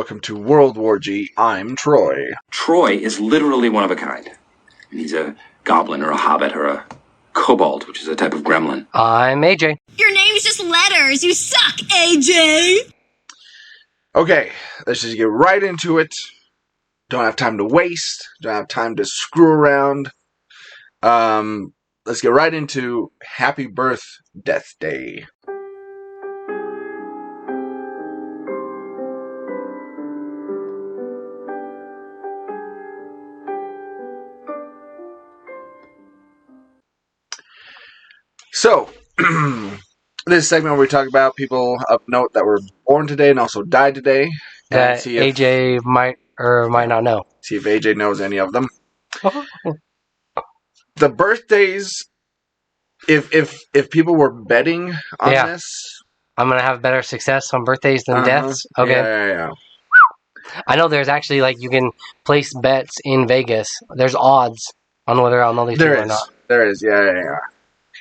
welcome to World War G. I'm Troy. Troy is literally one of a kind. He's a goblin or a hobbit or a kobold, which is a type of gremlin. I'm AJ. Your name's just letters. You suck, AJ. Okay, let's just get right into it. Don't have time to waste. Don't have time to screw around. Let's get right into Happy Birth Death Day. So, this segment where we talk about people of note that were born today and also died today. That AJ might or might not know. See if AJ knows any of them. The birthdays, if people were betting on this... I'm going to have better success on birthdays than deaths? Okay. Yeah. I know there's actually, you can place bets in Vegas. There's odds on whether I'll know these people or not. There is, yeah.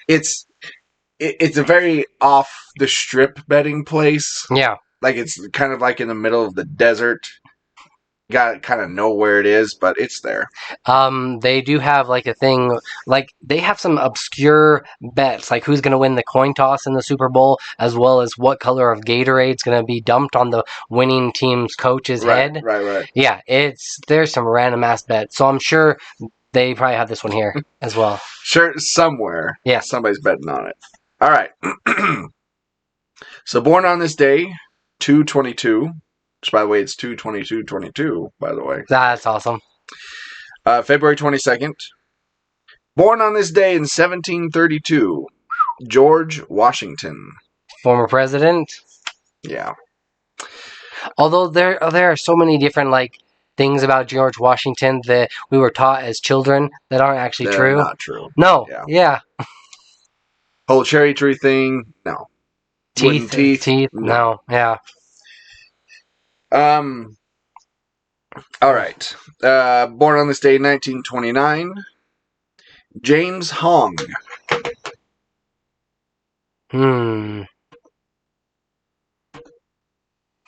It's a very off-the-strip betting place. Yeah. It's kind of like in the middle of the desert. You gotta kind of know where it is, but it's there. They do have, a thing, they have some obscure bets, who's going to win the coin toss in the Super Bowl, as well as what color of Gatorade's going to be dumped on the winning team's coach's head. Right. Yeah, there's some random-ass bets, so I'm sure... They probably have this one here as well. Sure, somewhere. Yeah. Somebody's betting on it. All right. So, born on this day, 2/22. Which, by the way, it's 2/22/22, by the way. That's awesome. February 22nd. Born on this day in 1732, George Washington. Former president. Yeah. Although there are so many different, things about George Washington that we were taught as children that aren't actually true. Not true. No. Yeah. Whole cherry tree thing. No. Teeth. No. Yeah. All right. Born on this day, 1929. James Hong.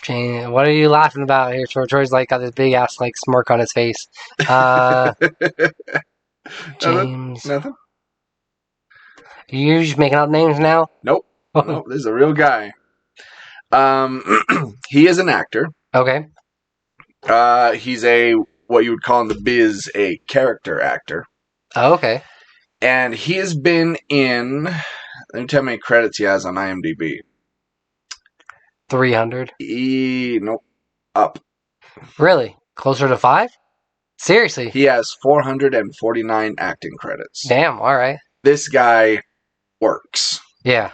What are you laughing about here? Troy's got this big ass smirk on his face. James. Nothing. You're just making up names now? Nope. Nope. This is a real guy. He is an actor. Okay. He's what you would call in the biz a character actor. Oh, okay. And he has been in. Let me tell you how many credits he has on IMDb. 300? Nope. Up. Really? Closer to 5? Seriously? He has 449 acting credits. Damn, alright. This guy works. Yeah.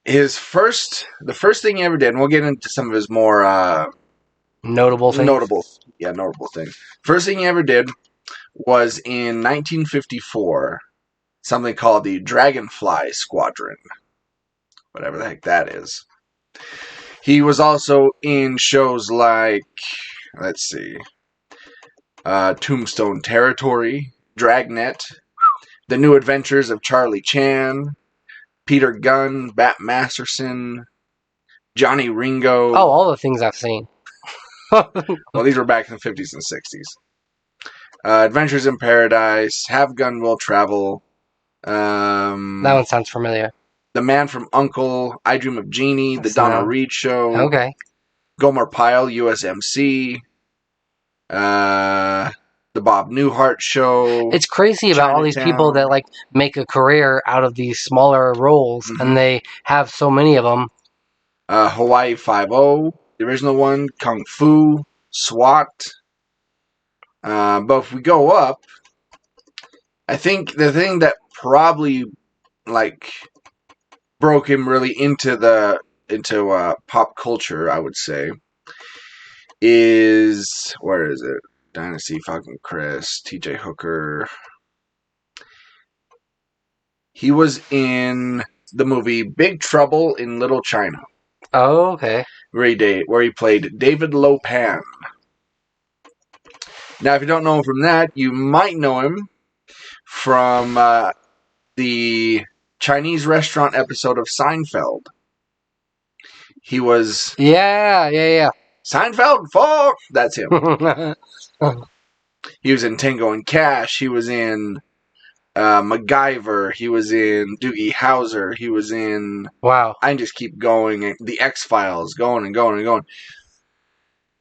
The first thing he ever did, and we'll get into some of his more... Notable things? Notable things. First thing he ever did was in 1954, something called the Dragonfly Squadron. Whatever the heck that is. He was also in shows like, let's see, Tombstone Territory, Dragnet, The New Adventures of Charlie Chan, Peter Gunn, Bat Masterson, Johnny Ringo. Oh, all the things I've seen. Well, these were back in the 50s and 60s. Adventures in Paradise, Have Gun Will Travel. That one sounds familiar. The Man from U.N.C.L.E., I Dream of Jeannie, The Donna Reed Show. Okay. Gomer Pyle, USMC. The Bob Newhart Show. It's crazy about all these people that make a career out of these smaller roles, and they have so many of them. Hawaii Five-0, the original one, Kung Fu, SWAT. But if we go up, I think the thing that probably broke him really into pop culture, I would say, is, where is it? Dynasty, Falcon Crest, TJ Hooker. He was in the movie Big Trouble in Little China. Oh, okay. Where he played David Lopan. Now, if you don't know him from that, you might know him from the Chinese restaurant episode of Seinfeld. He was... Yeah. Seinfeld, fuck! That's him. He was in Tango and Cash. He was in MacGyver. He was in Doogie Howser. He was in... Wow. I can just keep going. The X-Files, going and going and going.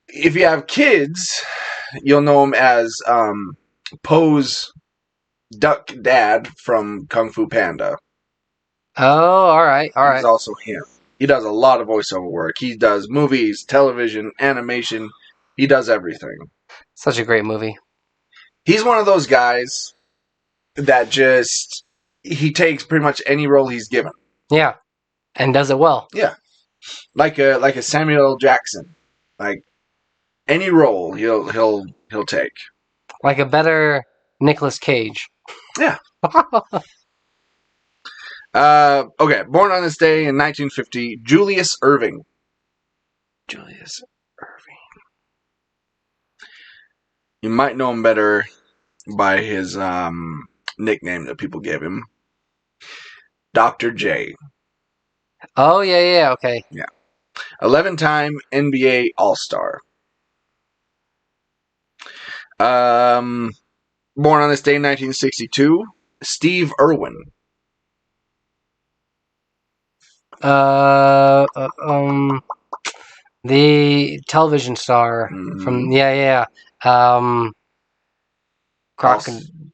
If you have kids, you'll know him as Poe's duck dad from Kung Fu Panda. Oh, all right. He's also him. He does a lot of voiceover work. He does movies, television, animation. He does everything. Such a great movie. He's one of those guys that just... He takes pretty much any role he's given. Yeah. And does it well. Yeah. Like a Samuel L. Jackson. Like, any role he'll take. Like a better Nicolas Cage. Yeah. Okay, born on this day in 1950, Julius Irving. Julius Irving. You might know him better by his nickname that people gave him. Dr. J. Oh, yeah, okay. Yeah. 11-time NBA All-Star. Born on this day in 1962, Steve Irwin. The television star from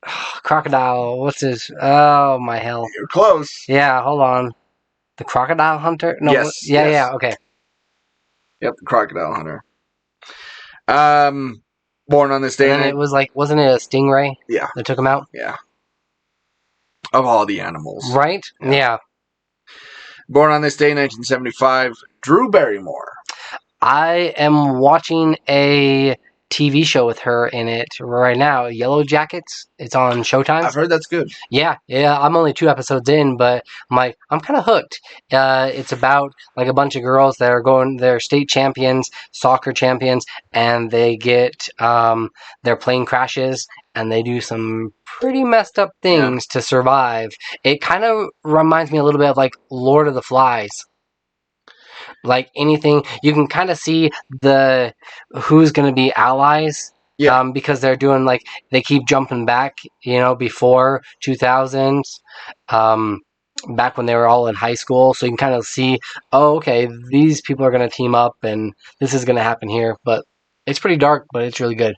Crocodile. What's his? Oh my hell! You're close. Yeah, hold on. The Crocodile Hunter? No. Yes. Yeah. Okay. Yep, the Crocodile Hunter. Born on this day. And it was wasn't it a stingray? Yeah. That took him out. Yeah. Of all the animals. Right. Yeah. Born on this day, 1975, Drew Barrymore. I am watching a TV show with her in it right now, Yellow Jackets. It's on Showtime. I've heard that's good. Yeah. I'm only 2 episodes in, but I'm kind of hooked. It's about a bunch of girls that are they're state champions, soccer champions, and they get their plane crashes, and they do some pretty messed up things to survive. It kind of reminds me a little bit of Lord of the Flies. Anything, you can kind of see who's going to be allies. Yeah. Because they're doing they keep jumping back, before 2000s, back when they were all in high school. So you can kind of see, oh, okay, these people are going to team up and this is going to happen here. But it's pretty dark, but it's really good.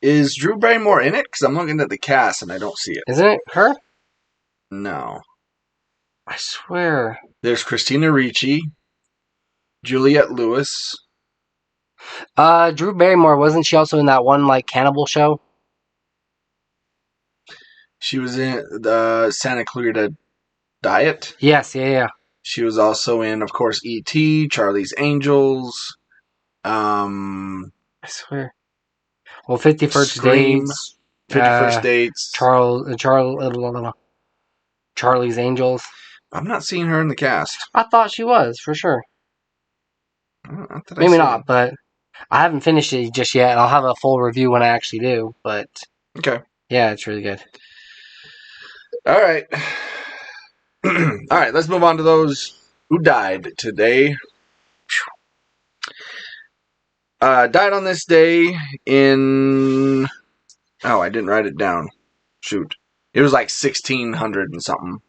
Is Drew Barrymore in it? Because I'm looking at the cast and I don't see it. Isn't it her? No. I swear. There's Christina Ricci, Juliette Lewis. Drew Barrymore, wasn't she also in that one cannibal show? She was in the Santa Clarita Diet. Yes, yeah. She was also in, of course, E.T., Charlie's Angels. I swear. Well, 51st Scream, Dates. 51st Dates. Charlie's Angels. I'm not seeing her in the cast. I thought she was, for sure. Not that I Maybe see not, it. but I haven't finished it just yet. I'll have a full review when I actually do, but Okay. yeah, it's really good. All right. All right, let's move on to those who died today. Died on this day in... Oh, I didn't write it down. Shoot. It was 1600 and something.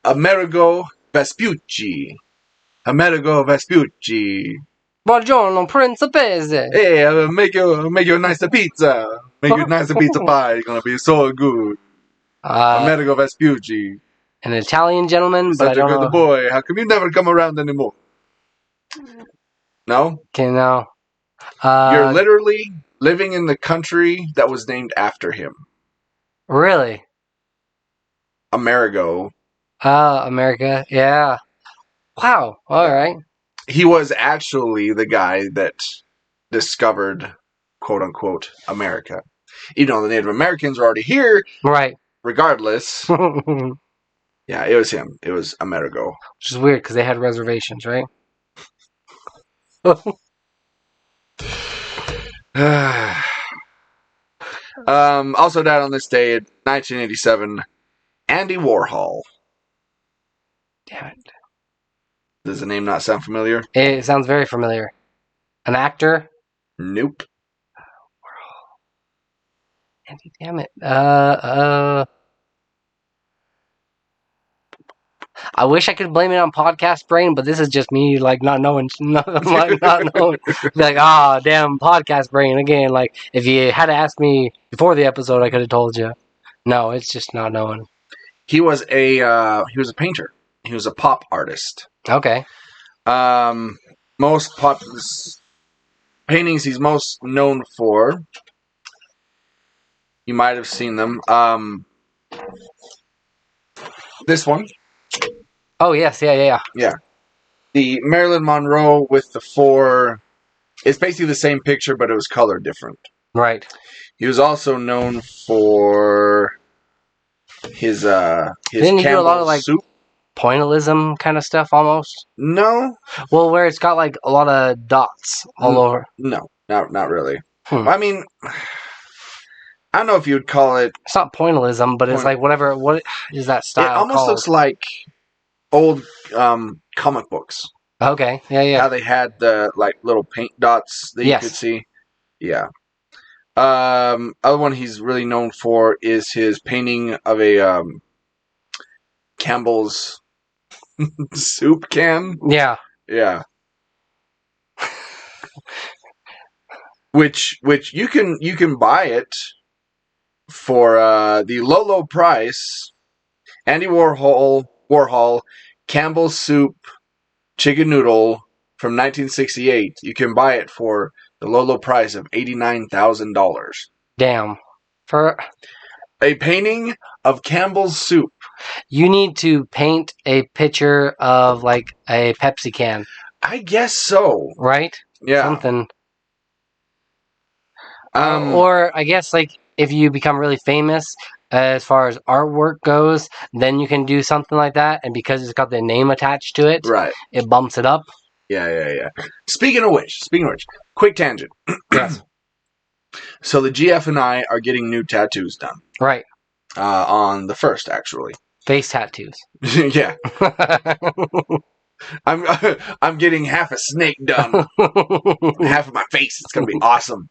Amerigo Vespucci. Amerigo Vespucci. Buongiorno, principesse. Hey, make you a nice pizza. Make you a nice pizza pie. It's gonna be so good. Amerigo Vespucci. An Italian gentleman, but I Such a don't good know. boy. How come you never come around anymore? No? Okay, no. You're literally living in the country that was named after him. Really? Amerigo. America. Yeah. Wow. All right. He was actually the guy that discovered, quote unquote, America. Even though the Native Americans were already here, Right. regardless. Which Yeah, it was him. It was Amerigo. is weird because they had reservations, right? Also died on this day in 1987, Andy Warhol. Damn it. Does the name not sound familiar? It sounds very familiar. An actor? Nope. Damn it. I wish I could blame it on podcast brain, but this is just me, like, not knowing. Not knowing. Like, damn, podcast brain again. Like, if you had to ask me before the episode, I could have told you. No, it's just not knowing. He was a painter. He was a pop artist. Okay. Most paintings he's most known for. You might have seen them. This one. Oh, yes. Yeah. The Marilyn Monroe with the 4. It's basically the same picture, but it was colored different. Right. He was also known for his Didn't he do a lot Campbell of, like, soup. pointillism kind of stuff almost? No. Well, where it's got, like, a lot of dots all over. No, not really. Hmm. I mean, I don't know if you would call it. It's not pointillism, but it's like whatever. What is that style? It almost called? looks like old comic books. Okay. Yeah. How they had the like little paint dots that you could see. Yeah. Other one he's really known for is his painting of a Campbell's soup can. Yeah. Yeah. which you can buy it for the low price. Andy Warhol Campbell's soup chicken noodle from 1968. You can buy it for the low price of $89,000. Damn. For a painting of Campbell's soup. You need to paint a picture of like a Pepsi can. I guess so. Right? Yeah. Something. Or I guess like if you become really famous as far as artwork goes, then you can do something like that, and because it's got the name attached to it, right, it bumps it up. Yeah. Speaking of which, quick tangent. Yes. So the GF and I are getting new tattoos done. Right. On the 1st, actually. Face tattoos. Yeah. I'm getting half a snake done. Half of my face. It's gonna be awesome.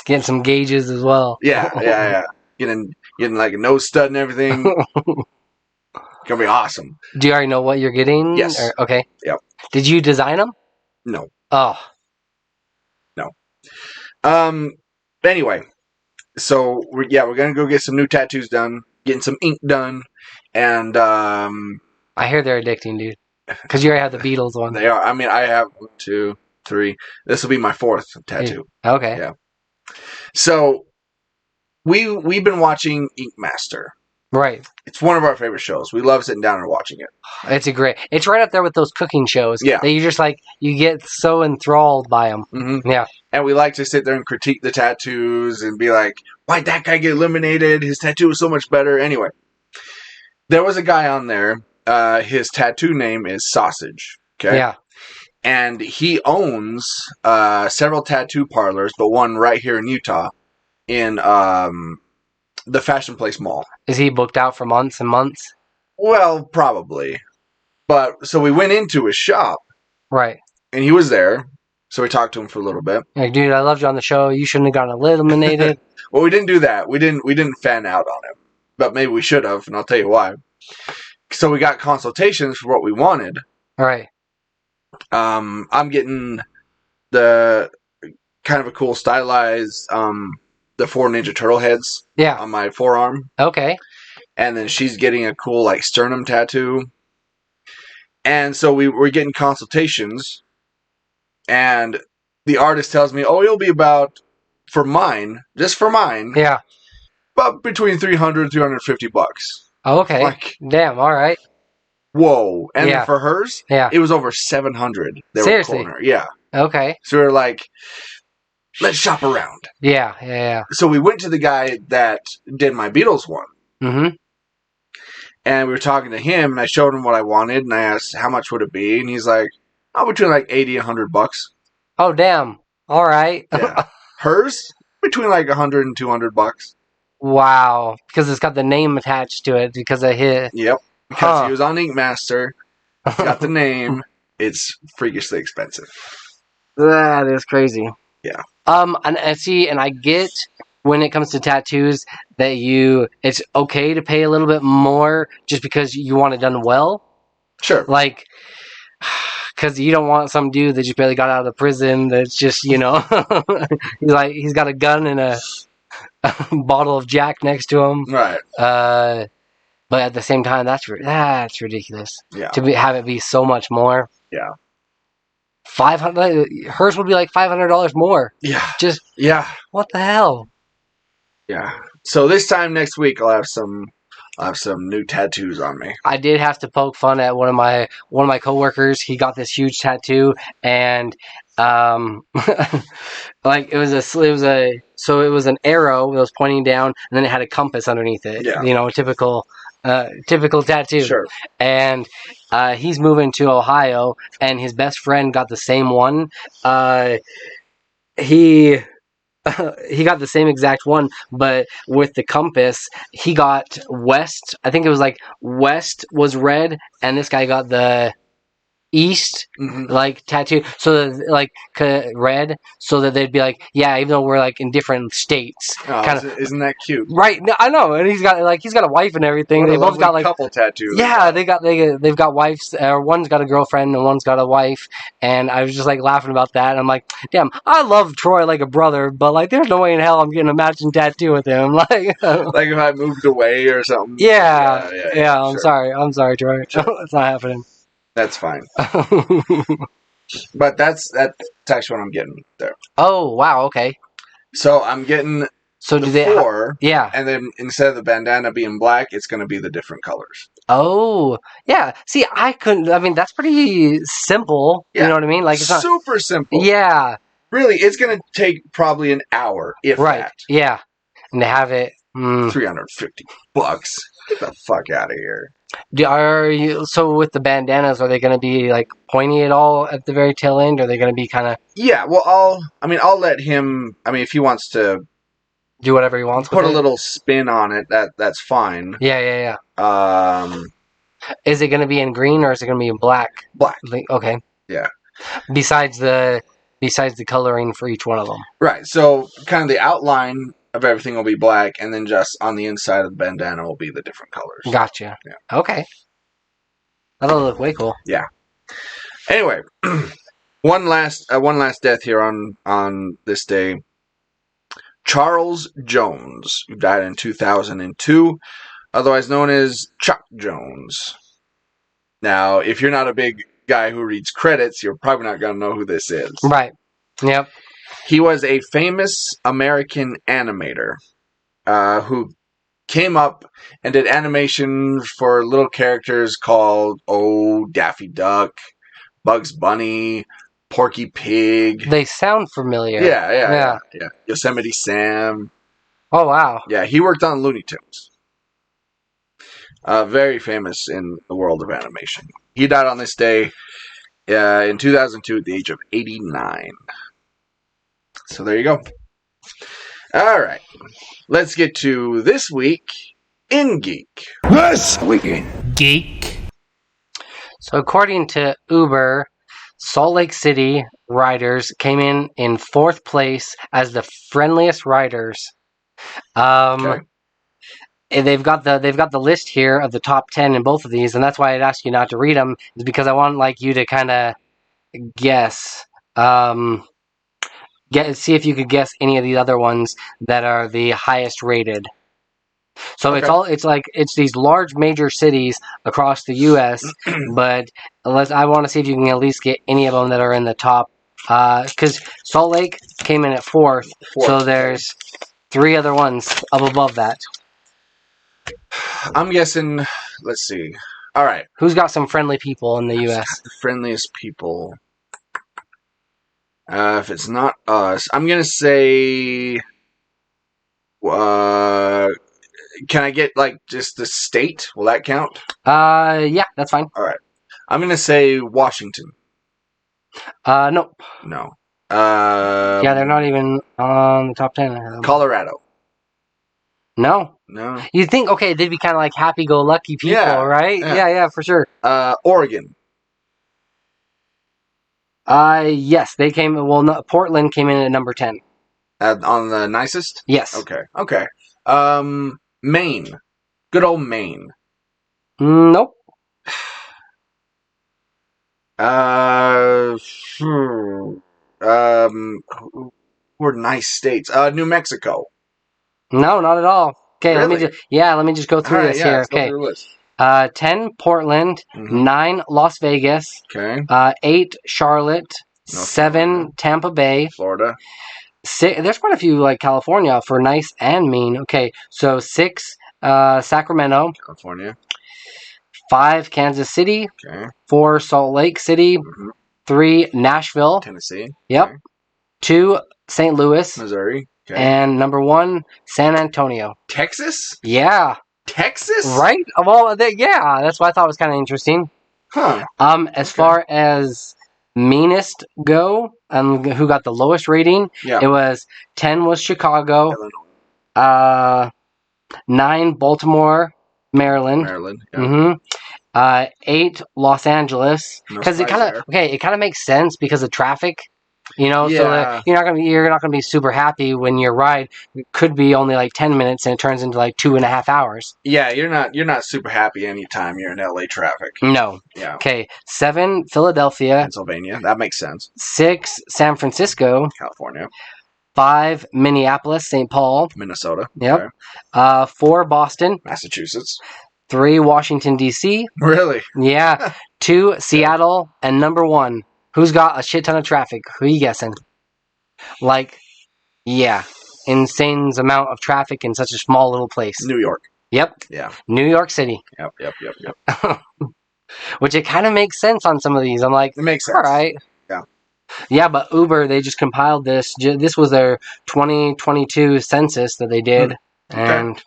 Getting some gauges as well. Yeah. Getting like a nose stud and everything. Gonna be awesome. Do you already know what you're getting? Yes. Okay. Yep. Did you design them? No. Oh. No. Anyway, so we're gonna go get some new tattoos done, getting some ink done, and I hear they're addicting, dude. Because you already have the Beatles one. They are. I mean, I have 1, 2, 3. This will be my 4th tattoo. Okay. Yeah. So we've been watching Ink Master. Right. It's one of our favorite shows. We love sitting down and watching it. It's right up there with those cooking shows. Yeah. That you just like, you get so enthralled by them. Mm-hmm. Yeah. And we like to sit there and critique the tattoos and be like, why'd that guy get eliminated? His tattoo was so much better. Anyway, there was a guy on there. His tattoo name is Sausage. Okay. Yeah. And he owns several tattoo parlors, but one right here in Utah in the Fashion Place Mall. Is he booked out for months and months? Well, probably. But so we went into his shop. Right. And he was there. So we talked to him for a little bit. Like, dude, I loved you on the show. You shouldn't have gotten eliminated. Well, we didn't do that. We didn't fan out on him. But maybe we should have, and I'll tell you why. So we got consultations for what we wanted. All right. I'm getting the kind of a cool stylized the 4 Ninja Turtle heads on my forearm. Okay. And then she's getting a cool like sternum tattoo. And so we were getting consultations, and the artist tells me, "Oh, it'll be about just for mine. Yeah. But between $300 and $350. Oh, okay. Like, damn, all right. Whoa. And then for hers, it was over $700. Seriously? Yeah. Okay. So we were like, let's shop around. Yeah. So we went to the guy that did my Beatles one. Mm-hmm. And we were talking to him, and I showed him what I wanted, and I asked, how much would it be? And he's like, between like $80 and $100. Oh, damn. All right. Yeah. Hers, between like $100 and $200. Wow. Because it's got the name attached to it because of his. Yep. because Huh. he was on Ink Master, got the name. It's freakishly expensive. That is crazy. Yeah. And see, and I get when it comes to tattoos that it's okay to pay a little bit more just because you want it done well. Sure. Like, because you don't want some dude that just barely got out of prison that's just, he's got a gun and a bottle of Jack next to him. Right. But at the same time, that's ridiculous. Yeah. Have it be so much more. Yeah. $500. Hers would be like $500 more. Yeah. Just what the hell? Yeah. So this time next week, I'll have some new tattoos on me. I did have to poke fun at one of my coworkers. He got this huge tattoo, and like it was an arrow that was pointing down, and then it had a compass underneath it. Yeah. Typical tattoo. Sure. And he's moving to Ohio, and his best friend got the same one. He got the same exact one, but with the compass, he got west. I think it was like west was red, and this guy got the east like tattoo, so that, like red, so that they'd be like, yeah, even though we're like in different states. Isn't that cute? Right? No, I know, and he's got a wife and everything. They both got like couple tattoos. Yeah, they've got wives. One's got a girlfriend and one's got a wife. And I was just like laughing about that. And I'm like, damn, I love Troy like a brother, but like, there's no way in hell I'm getting a matching tattoo with him. Like if I moved away or something. Yeah. Sure. I'm sorry, Troy. Sure. It's not happening. That's fine. But that's actually what I'm getting there. Oh wow, okay. So I'm getting four. Yeah. And then instead of the bandana being black, it's going to be the different colors. Oh yeah. See, that's pretty simple. Yeah. You know what I mean? Like, it's not super simple. Yeah. Really, it's going to take probably an hour, if that. Yeah. And to have it $350. Get the fuck out of here. So with the bandanas, are they going to be like pointy at all at the very tail end? Or are they going to be kind of? Yeah, well, I'll let him. I mean, if he wants to do whatever he wants, put a little spin on it, that's fine. Yeah. Is it going to be in green or is it going to be in black? Black. Okay. Yeah. Besides the coloring for each one of them. Right. So kind of the outline of everything will be black, and then just on the inside of the bandana will be the different colors. Gotcha. Yeah. Okay. That'll look way cool. Yeah. Anyway, one last death here on this day. Charles Jones, who died in 2002, otherwise known as Chuck Jones. Now, if you're not a big guy who reads credits, you're probably not going to know who this is. Right. Yep. He was a famous American animator who came up and did animation for little characters called Daffy Duck, Bugs Bunny, Porky Pig. They sound familiar. Yeah. Yosemite Sam. Oh, wow. Yeah, he worked on Looney Tunes. Very famous in the world of animation. He died on this day in 2002 at the age of 89. So there you go. All right. Let's get to this week in Geek. This week in Geek. So according to Uber, Salt Lake City riders came in fourth place as the friendliest riders. Okay. They've got the list here of the top 10 in both of these, and that's why I'd ask you not to read them, is because I want you to kind of guess. See if you could guess any of these other ones that are the highest rated. So okay. it's these large major cities across the U.S., but I want to see if you can at least get any of them that are in the top. Because Salt Lake came in at fourth, so there's 3 other ones up above that. I'm guessing. Let's see. All right. Who's got some friendly people in the U.S.? The friendliest people. If it's not us, I'm gonna say. Can I get just the state? Will that count? Yeah, that's fine. All right. I'm gonna say Washington. Nope. No. Yeah, they're not even on the top 10. Colorado. No. No. You think, okay, they'd be kind of like happy-go-lucky people, Yeah, right? yeah. Yeah, for sure. Oregon. Yes, they came. Well, no, Portland came in at number 10. On the nicest? Yes. Okay. Maine. Good old Maine. Nope. We're nice states. New Mexico. No, not at all. Okay, Really? let me just go through this here. Let's go Okay. through the list. 10, Portland. 9, Las Vegas. Okay. 8, Charlotte. North 7, Carolina. Tampa Bay. Florida. 6, there's quite a few like California for nice and mean. Okay, so 6, Sacramento. California. 5, Kansas City. Okay. 4, Salt Lake City. 3, Nashville. Tennessee. Yep. Okay. 2, St. Louis. Missouri. Okay. And number 1, San Antonio. Texas? Yeah. Texas? Right? Well, yeah, that's what I thought was kind of interesting. Huh. As far as meanest go, who got the lowest rating, it was 10 was Chicago, Illinois. 9 Baltimore, Maryland. Yeah. 8 Los Angeles, because No it kind of makes sense because of traffic. You know, so Yeah. that you're not gonna be super happy when your ride could be only like 10 minutes and it turns into like 2.5 hours. Yeah, you're not super happy anytime you're in LA traffic. No. Yeah. Okay. 7 Philadelphia. Pennsylvania. That makes sense. 6 San Francisco. California. 5 Minneapolis, St. Paul. Minnesota. Yep. Okay. 4 Boston. Massachusetts. 3 Washington D.C. Really? Yeah. 2 Seattle, and number 1. Who's got a shit ton of traffic? Who are you guessing? Like, yeah, insane amount of traffic in such a small little place. New York. Yep. Yeah. New York City. Yep. Which it kind of makes sense on some of these. I'm like, It makes sense. all right. Yeah. Yeah, but Uber, they just compiled this. This was their 2022 census that they did, and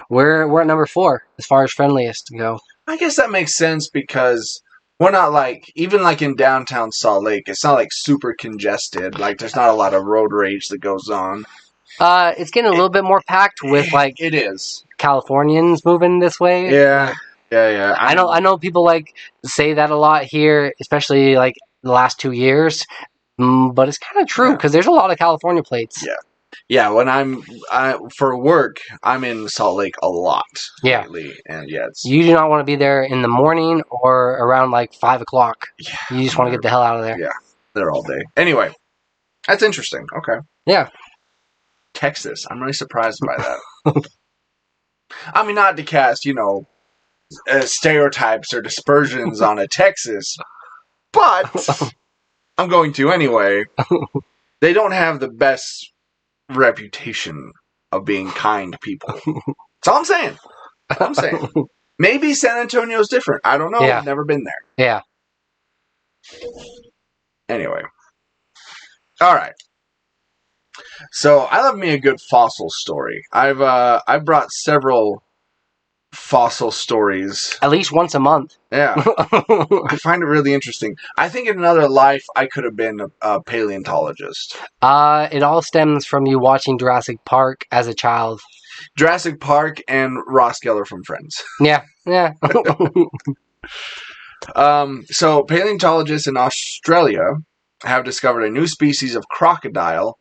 we're at number 4 as far as friendliest go. I guess that makes sense because we're not like, even like in downtown Salt Lake, it's not like super congested. Like there's not a lot of road rage that goes on. It's getting a little bit more packed with like it is Californians moving this way. Yeah. I know people like say that a lot here, especially like the last 2 years. But it's kind of true because there's a lot of California plates. Yeah. When for work, I'm in Salt Lake a lot. Yeah. Lately, and it's You do not want to be there in the morning or around like 5 o'clock. Yeah. You just want to get the hell out of there. Yeah. There all day. Anyway, that's interesting. Okay. Yeah. Texas. I'm really surprised by that. I mean, not to cast, stereotypes or dispersions on a Texas, but I'm going to anyway. They don't have the best reputation of being kind people. That's all I'm saying. Maybe San Antonio's different. I don't know. Yeah. I've never been there. Yeah. Anyway. All right. So I love me a good fossil story. I've brought several fossil stories. At least once a month. Yeah. I find it really interesting. I think in another life I could have been a paleontologist. It all stems from you watching Jurassic Park as a child. Jurassic Park and Ross Geller from Friends. Yeah. So paleontologists in Australia have discovered a new species of crocodile.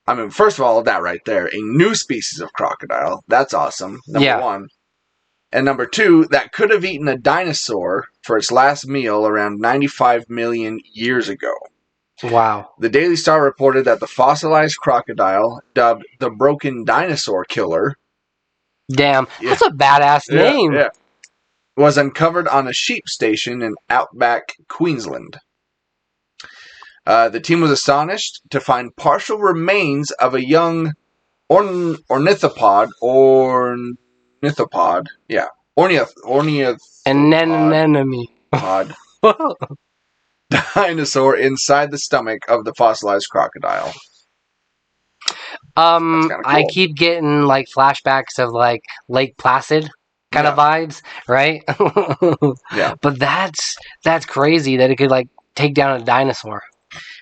I mean, first of all, that right there, a new species of crocodile. That's awesome. Number 1. And number 2, that could have eaten a dinosaur for its last meal around 95 million years ago. Wow. The Daily Star reported that the fossilized crocodile, dubbed the Broken Dinosaur Killer. Damn. That's a badass name. Yeah. Was uncovered on a sheep station in outback Queensland. The team was astonished to find partial remains of a young ornithopod. Yeah. Anemone. Pod dinosaur inside the stomach of the fossilized crocodile. Cool. I keep getting like flashbacks of like Lake Placid kind of vibes, right? Yeah. But that's crazy that it could like take down a dinosaur.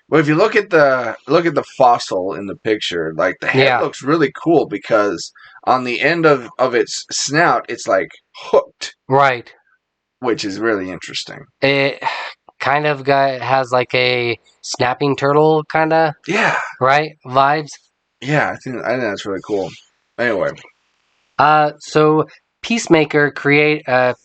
Well, if you look at the fossil in the picture, like the head looks really cool because on the end of its snout, it's like hooked, Right. which is really interesting. It kind of has like a snapping turtle kind of, Yeah, right, vibes. yeah, I think that's really cool. Anyway, So Peacemaker creator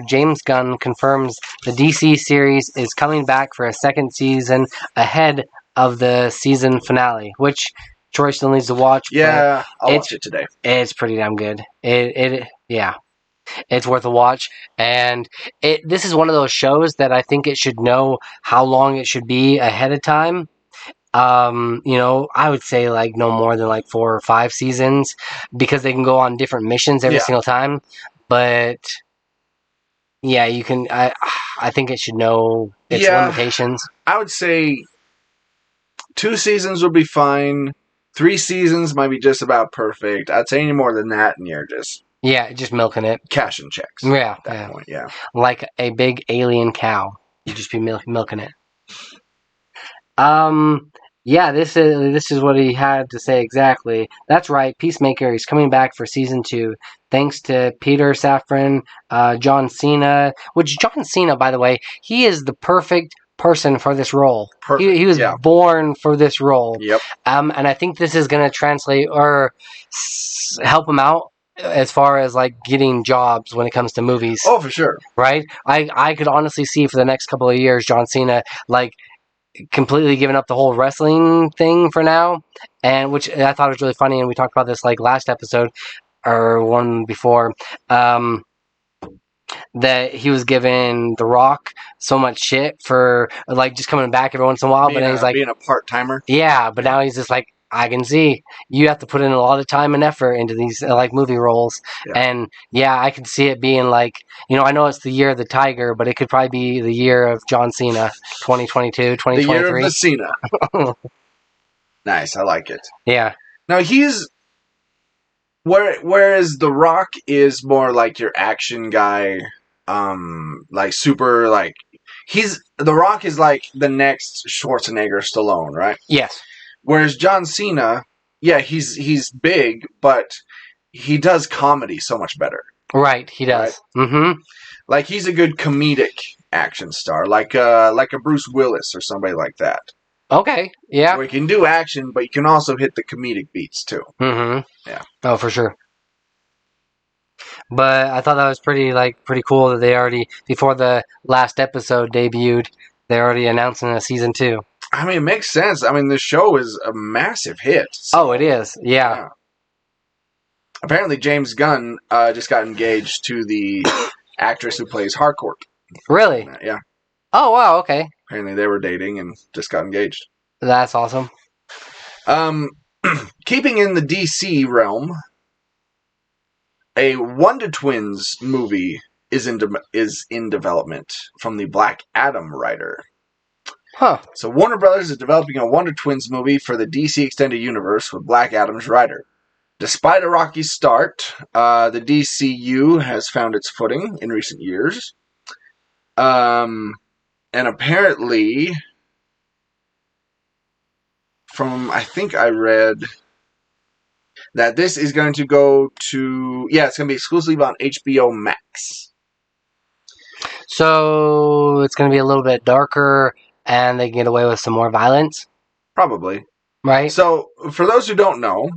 James Gunn confirms the DC series is coming back for a second season ahead of the season finale, which Troy still needs to watch. yeah, I'll it's- watch it today. It's pretty damn good. Yeah. It's worth a watch, and this is one of those shows that I think it should know how long it should be ahead of time. I would say like no more than like 4 or 5 seasons, because they can go on different missions every Yeah. single time. But yeah, you can. I think it should know its Yeah. limitations. I would say 2 seasons would be fine. 3 seasons might be just about perfect. I'd say any more than that, and you're just Yeah, just milking it. cashing checks. Yeah, At that point, yeah. like a big alien cow. You just be milking it. Yeah, this is what he had to say exactly. That's right, Peacemaker is coming back for season 2, thanks to Peter Safran, John Cena. Which John Cena, by the way, he is the perfect person for this role. Perfect. He was born for this role. Yep. And I think this is going to translate or help him out as far as like getting jobs when it comes to movies. Oh, for sure. Right? I could honestly see for the next couple of years John Cena like completely giving up the whole wrestling thing for now, and which I thought was really funny, and we talked about this like last episode or one before, that he was giving The Rock so much shit for like just coming back every once in a while, but then he's like being a part-timer. Yeah, but now he's just like, I can see you have to put in a lot of time and effort into these like movie roles. Yeah. And yeah, I can see it being like, I know it's the year of the tiger, but it could probably be the year of John Cena, 2022, 2023. The year of the Cena. Nice, I like it. Yeah. Now he's whereas The Rock is more like your action guy, like super like The Rock is like the next Schwarzenegger Stallone, right? Yes. Whereas John Cena, yeah, he's big, but he does comedy so much better. Right, he does. Right? Mm-hmm. Like he's a good comedic action star, like a Bruce Willis or somebody like that. Okay, yeah. Where you can do action, but you can also hit the comedic beats too. Mm-hmm. Yeah. Oh, for sure. But I thought that was pretty cool that they already, before the last episode debuted, they're already announcing a season 2. I mean, it makes sense. I mean, the show is a massive hit. So, Oh, it is. Yeah. Apparently, James Gunn just got engaged to the actress who plays Harcourt. Really? Yeah. Oh, wow. Okay. Apparently, they were dating and just got engaged. That's awesome. Keeping in the DC realm, a Wonder Twins movie is in development from the Black Adam writer. Huh. So Warner Brothers is developing a Wonder Twins movie for the DC Extended Universe with Black Adam's writer. Despite a rocky start, the DCU has found its footing in recent years. And apparently, I think I read that this is going to go to... Yeah, it's going to be exclusively on HBO Max. So it's going to be a little bit darker, and they can get away with some more violence? Probably. Right? So, for those who don't know,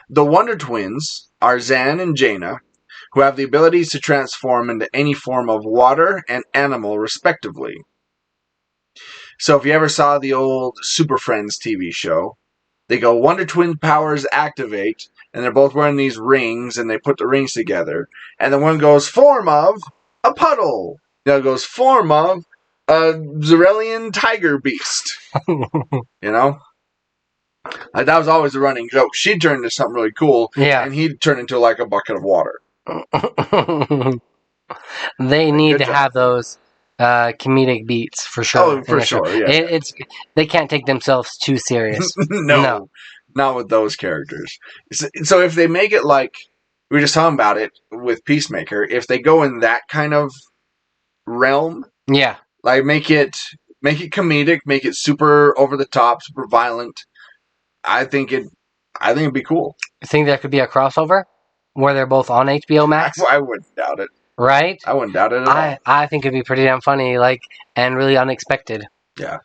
the Wonder Twins are Zan and Jaina, who have the abilities to transform into any form of water and animal, respectively. So if you ever saw the old Super Friends TV show, they go, Wonder Twin powers activate, and they're both wearing these rings, and they put the rings together, and then one goes, form of a puddle. The other goes, form of a Zarelian tiger beast. You know? Like, that was always the running joke. She'd turn into something really cool, Yeah. and he'd turn into like a bucket of water. They need Good to job. have those comedic beats for sure. Oh, in for the show. sure, yeah. They can't take themselves too serious. No, not with those characters. So if they make it like, we were just talking about it with Peacemaker, if they go in that kind of realm, Yeah. like make it comedic, make it super over the top, super violent, I think it'd be cool. think there could be a crossover where they're both on HBO Max, I wouldn't doubt it. right? I wouldn't doubt it at all. I think it'd be pretty damn funny, like, and really unexpected. Yeah.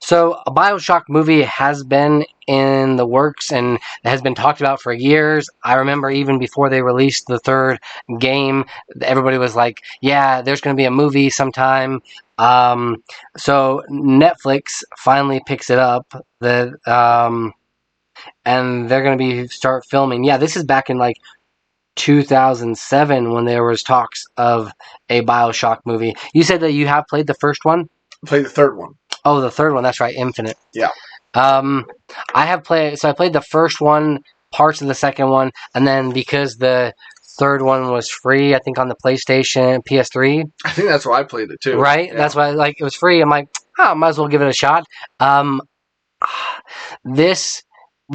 So a Bioshock movie has been in the works and has been talked about for years. I remember even before they released the third game, everybody was like, yeah, there's going to be a movie sometime. So Netflix finally picks it up, and they're going to start filming. Yeah, this is back in like 2007 when there was talks of a Bioshock movie. You said that you have played the first one? Play the third one. Oh, the third one. That's right, Infinite. Yeah. I have played. So I played the first one, parts of the second one, and then because the third one was free, I think on the PlayStation, PS3. I think that's why I played it too. Right. Yeah. That's why it was free. I'm like, might as well give it a shot. This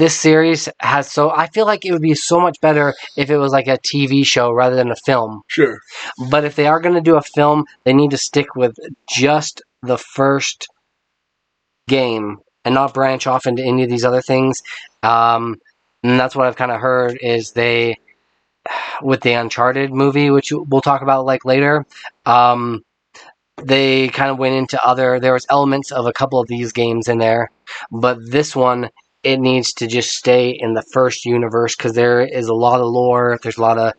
series has I feel like it would be so much better if it was like a TV show rather than a film. Sure. But if they are going to do a film, they need to stick with just the first game and not branch off into any of these other things. And that's what I've kind of heard is they, with the Uncharted movie, which we'll talk about like later, they kind of went into there was elements of a couple of these games in there, but this one, it needs to just stay in the first universe because there is a lot of lore, there's a lot of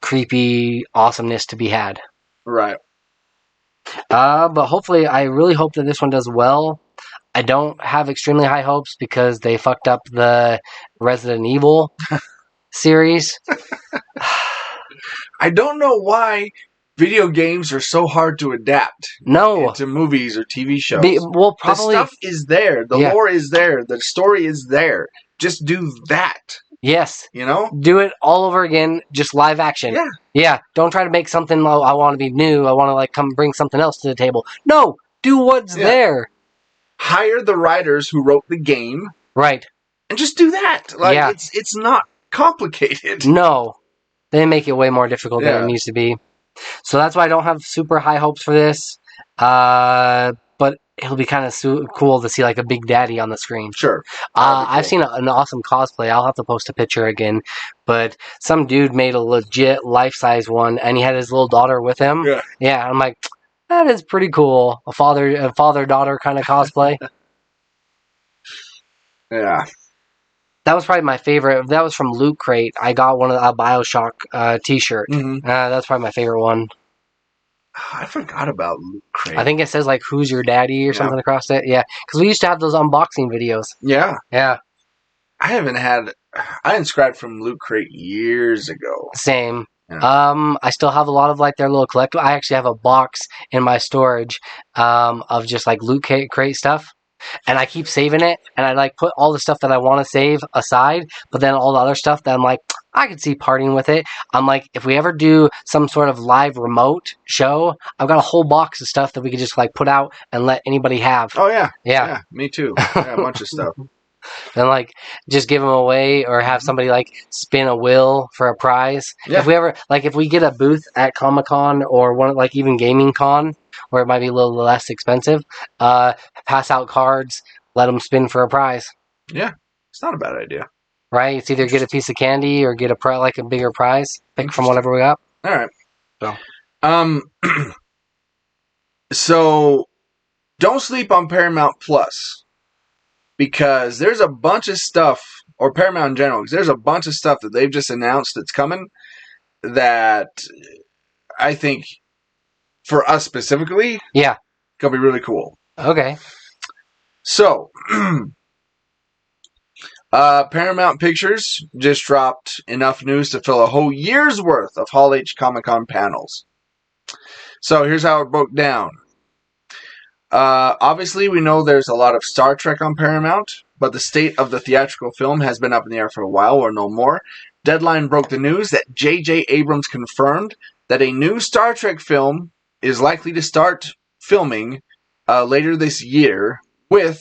creepy awesomeness to be had. Right. But hopefully, I really hope that this one does well. I don't have extremely high hopes because they fucked up the Resident Evil series. I don't know why video games are so hard to adapt into movies or TV shows. Probably the stuff is there. The lore is there. The story is there. Just do that. Yes. You know? Do it all over again, just live action. Yeah. Yeah. Don't try to make something, I want to be new. I want to like come bring something else to the table. No. Do what's there. Hire the writers who wrote the game. Right. And just do that. Like it's not complicated. No. They make it way more difficult than it needs to be. So that's why I don't have super high hopes for this. But it'll be kind of cool to see like a Big Daddy on the screen. Sure. I've seen an awesome cosplay. I'll have to post a picture again. But some dude made a legit life-size one, and he had his little daughter with him. Yeah. Yeah, I'm like, that is pretty cool. A father-daughter kind of cosplay. Yeah. That was probably my favorite. That was from Loot Crate. I got one of a Bioshock t-shirt. Mm-hmm. That's probably my favorite one. I forgot about Loot Crate. I think it says like "Who's your daddy" or something across it. Yeah, because we used to have those unboxing videos. Yeah. Yeah. I unsubscribed from Loot Crate years ago. Same. Yeah. I still have a lot of like their little collectible. I actually have a box in my storage of just like Loot Crate stuff. And I keep saving it, and I like put all the stuff that I want to save aside, but then all the other stuff that I'm like, I could see partying with it. I'm like, if we ever do some sort of live remote show, I've got a whole box of stuff that we could just like put out and let anybody have. Oh yeah, yeah, me too. Yeah, a bunch of stuff. And like just give them away, or have somebody like spin a wheel for a prize. Yeah. If we get a booth at Comic-Con or one like even Gaming Con, where it might be a little less expensive, pass out cards, let them spin for a prize. Yeah, it's not a bad idea. Right? It's either get a piece of candy or get a bigger prize. Pick from whatever we got. All right. So don't sleep on Paramount Plus, because there's a bunch of stuff, or Paramount in general, because there's a bunch of stuff that they've just announced that's coming that I think, for us specifically, gonna be really cool. Okay. So, Paramount Pictures just dropped enough news to fill a whole year's worth of Hall H Comic-Con panels. So here's how it broke down. Obviously, we know there's a lot of Star Trek on Paramount, but the state of the theatrical film has been up in the air for a while, or no more. Deadline broke the news that JJ Abrams confirmed that a new Star Trek film is likely to start filming later this year with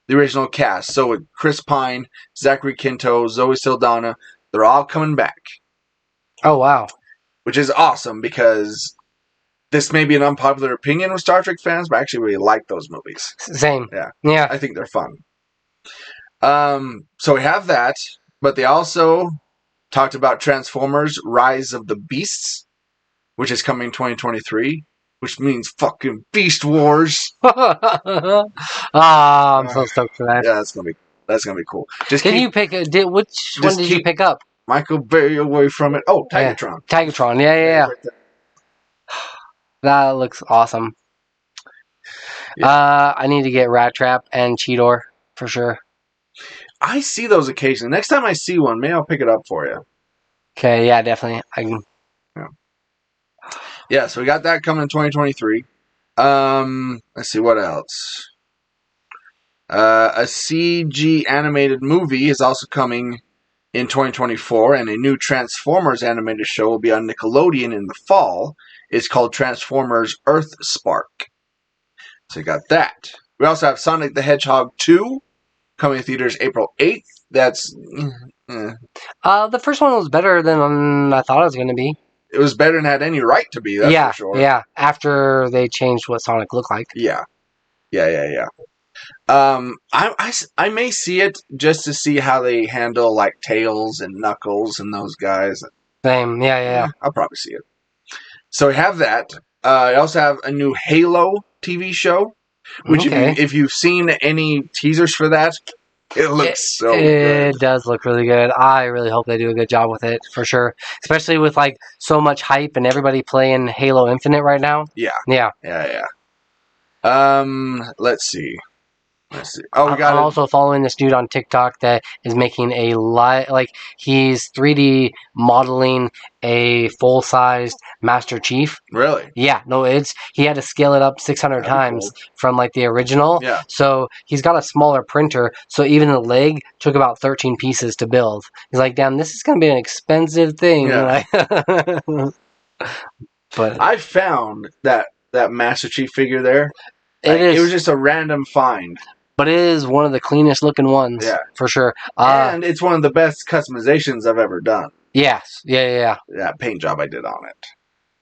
the original cast. So with Chris Pine, Zachary Quinto, Zoe Saldana, they're all coming back. Oh, wow. Which is awesome, because this may be an unpopular opinion with Star Trek fans, but I actually really like those movies. Same. Yeah. Yeah. I think they're fun. So we have that, but they also talked about Transformers: Rise of the Beasts, which is coming 2023, which means fucking Beast Wars. I'm so stoked for that. Yeah, that's gonna be cool. Just Did keep you pick? Which one did you pick up? Michael Bay away from it. Oh, Tigatron. Yeah. Tigatron. Yeah. Right there. That looks awesome. Yeah. I need to get Rat Trap and Cheetor for sure. I see those occasionally. Next time I see one, maybe I'll pick it up for you. Okay, yeah, definitely. Yeah, so we got that coming in 2023. Let's see what else. A CG animated movie is also coming in 2024, and a new Transformers animated show will be on Nickelodeon in the fall. It's called Transformers Earth Spark. So you got that. We also have Sonic the Hedgehog 2 coming to theaters April 8th. That's... The first one was better than I thought it was going to be. It was better than it had any right to be, that's for sure. Yeah, after they changed what Sonic looked like. Yeah. I may see it just to see how they handle like Tails and Knuckles and those guys. Same, yeah. I'll probably see it. So we have that. I also have a new Halo TV show, which if you've seen any teasers for that, it looks so good. It does look really good. I really hope they do a good job with it, for sure. Especially with like so much hype and everybody playing Halo Infinite right now. Yeah. Let's see. Oh, I'm also following this dude on TikTok that is making he's 3D modeling a full-sized Master Chief. Really? Yeah, no, he had to scale it up 600 times from like the original. Yeah. So he's got a smaller printer, so even the leg took about 13 pieces to build. He's like, damn, this is gonna be an expensive thing. Yeah. But I found that Master Chief figure there. It was just a random find. But it is one of the cleanest looking ones. Yeah. For sure. And it's one of the best customizations I've ever done. Yes. Yeah. That paint job I did on it.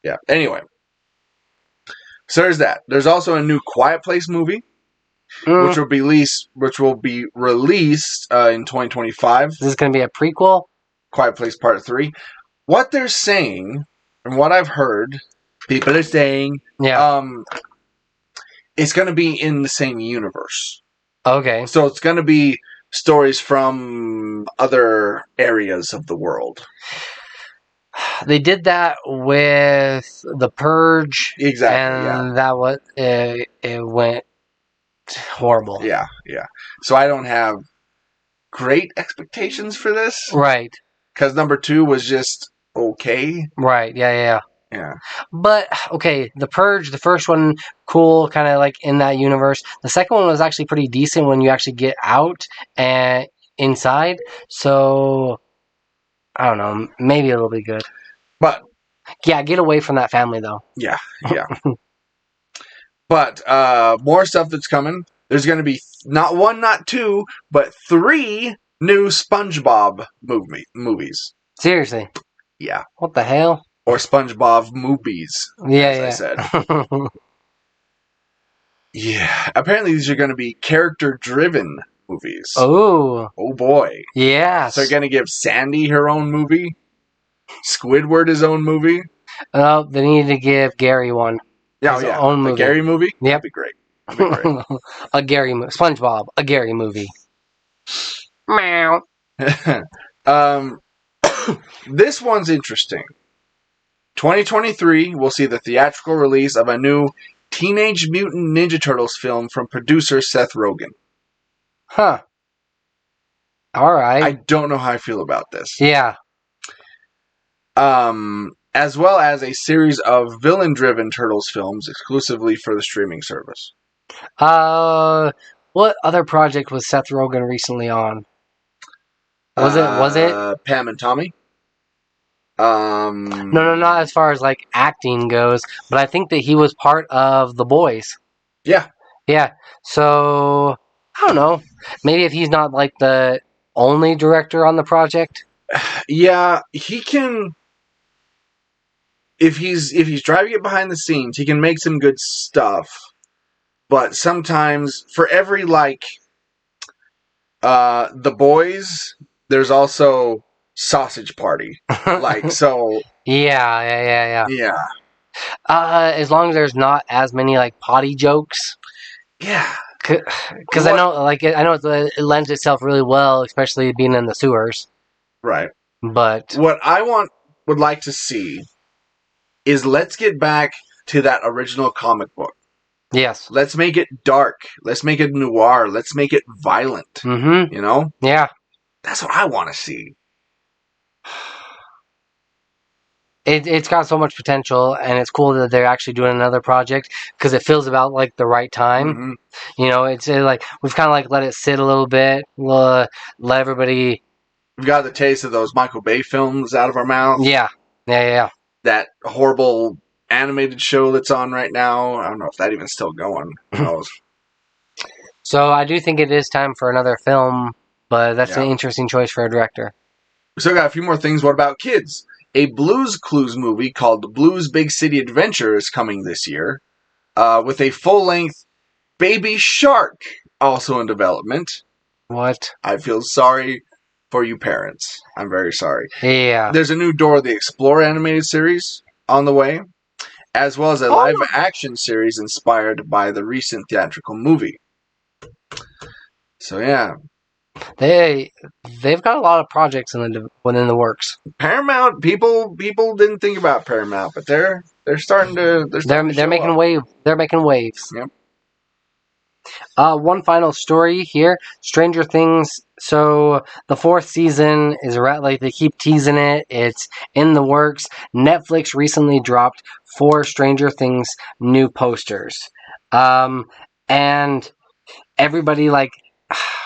Yeah. Anyway. So there's that. There's also a new Quiet Place movie, which will be released in 2025. Is this going to be a prequel? Quiet Place Part 3. What they're saying, and what I've heard, people are saying, it's going to be in the same universe. Okay. So it's going to be stories from other areas of the world. They did that with The Purge. Exactly, and that was it went horrible. Yeah. So I don't have great expectations for this. Right. Because number 2 was just okay. Right, yeah. Yeah. But, okay, The Purge, the first one, cool, kind of like in that universe. The second one was actually pretty decent when you actually get out and inside. So, I don't know, maybe it'll be good. But, yeah, get away from that family, though. Yeah. But, more stuff that's coming. There's going to be not 1, not 2, but 3 new SpongeBob movies. Seriously? Yeah. What the hell? Or SpongeBob movies, I said. Yeah. Apparently these are going to be character-driven movies. Oh. Oh, boy. Yeah. So they're going to give Sandy her own movie? Squidward his own movie? Oh, they need to give Gary one. Own movie. A Gary movie? Yep. That'd be great. A Gary movie. SpongeBob, a Gary movie. Meow. This one's interesting. 2023 will see the theatrical release of a new Teenage Mutant Ninja Turtles film from producer Seth Rogen. Huh. All right. I don't know how I feel about this. Yeah. As well as a series of villain-driven Turtles films exclusively for the streaming service. What other project was Seth Rogen recently on? Was it Pam and Tommy? No, not as far as like acting goes, but I think that he was part of The Boys. Yeah. So I don't know. Maybe if he's not like the only director on the project. Yeah, he can. If he's driving it behind the scenes, he can make some good stuff. But sometimes, for every The Boys. There's also Sausage Party. Like, so, yeah. yeah. As long as there's not as many like potty jokes, Yeah. because I know it lends itself really well, especially being in the sewers. Right. But What I would like to see is let's get back to that original comic book. yes, Let's make it dark. Let's make it noir. Let's make it violent. mm-hmm. You know? Yeah. That's what I want to see. It's got so much potential, and it's cool that they're actually doing another project because it feels about like the right time. Mm-hmm. You know, it's like we've kind of like let it sit a little bit, let everybody. We've got the taste of those Michael Bay films out of our mouth. Yeah. That horrible animated show that's on right now. I don't know if that even's still going. Who knows? So I do think it is time for another film, but that's an interesting choice for a director. We still got a few more things. What about kids? A Blues Clues movie called Blues Big City Adventure is coming this year, with a full-length Baby Shark also in development. What? I feel sorry for you parents. I'm very sorry. Yeah. There's a new Dora the Explorer animated series on the way, as well as a live-action series inspired by the recent theatrical movie. So yeah, they've got a lot of projects within the works. Paramount people didn't think about Paramount, but they're starting to they're making waves. They're making waves. Yep. One final story here: Stranger Things. So the 4th season is like they keep teasing it. It's in the works. Netflix recently dropped 4 Stranger Things new posters, and everybody like.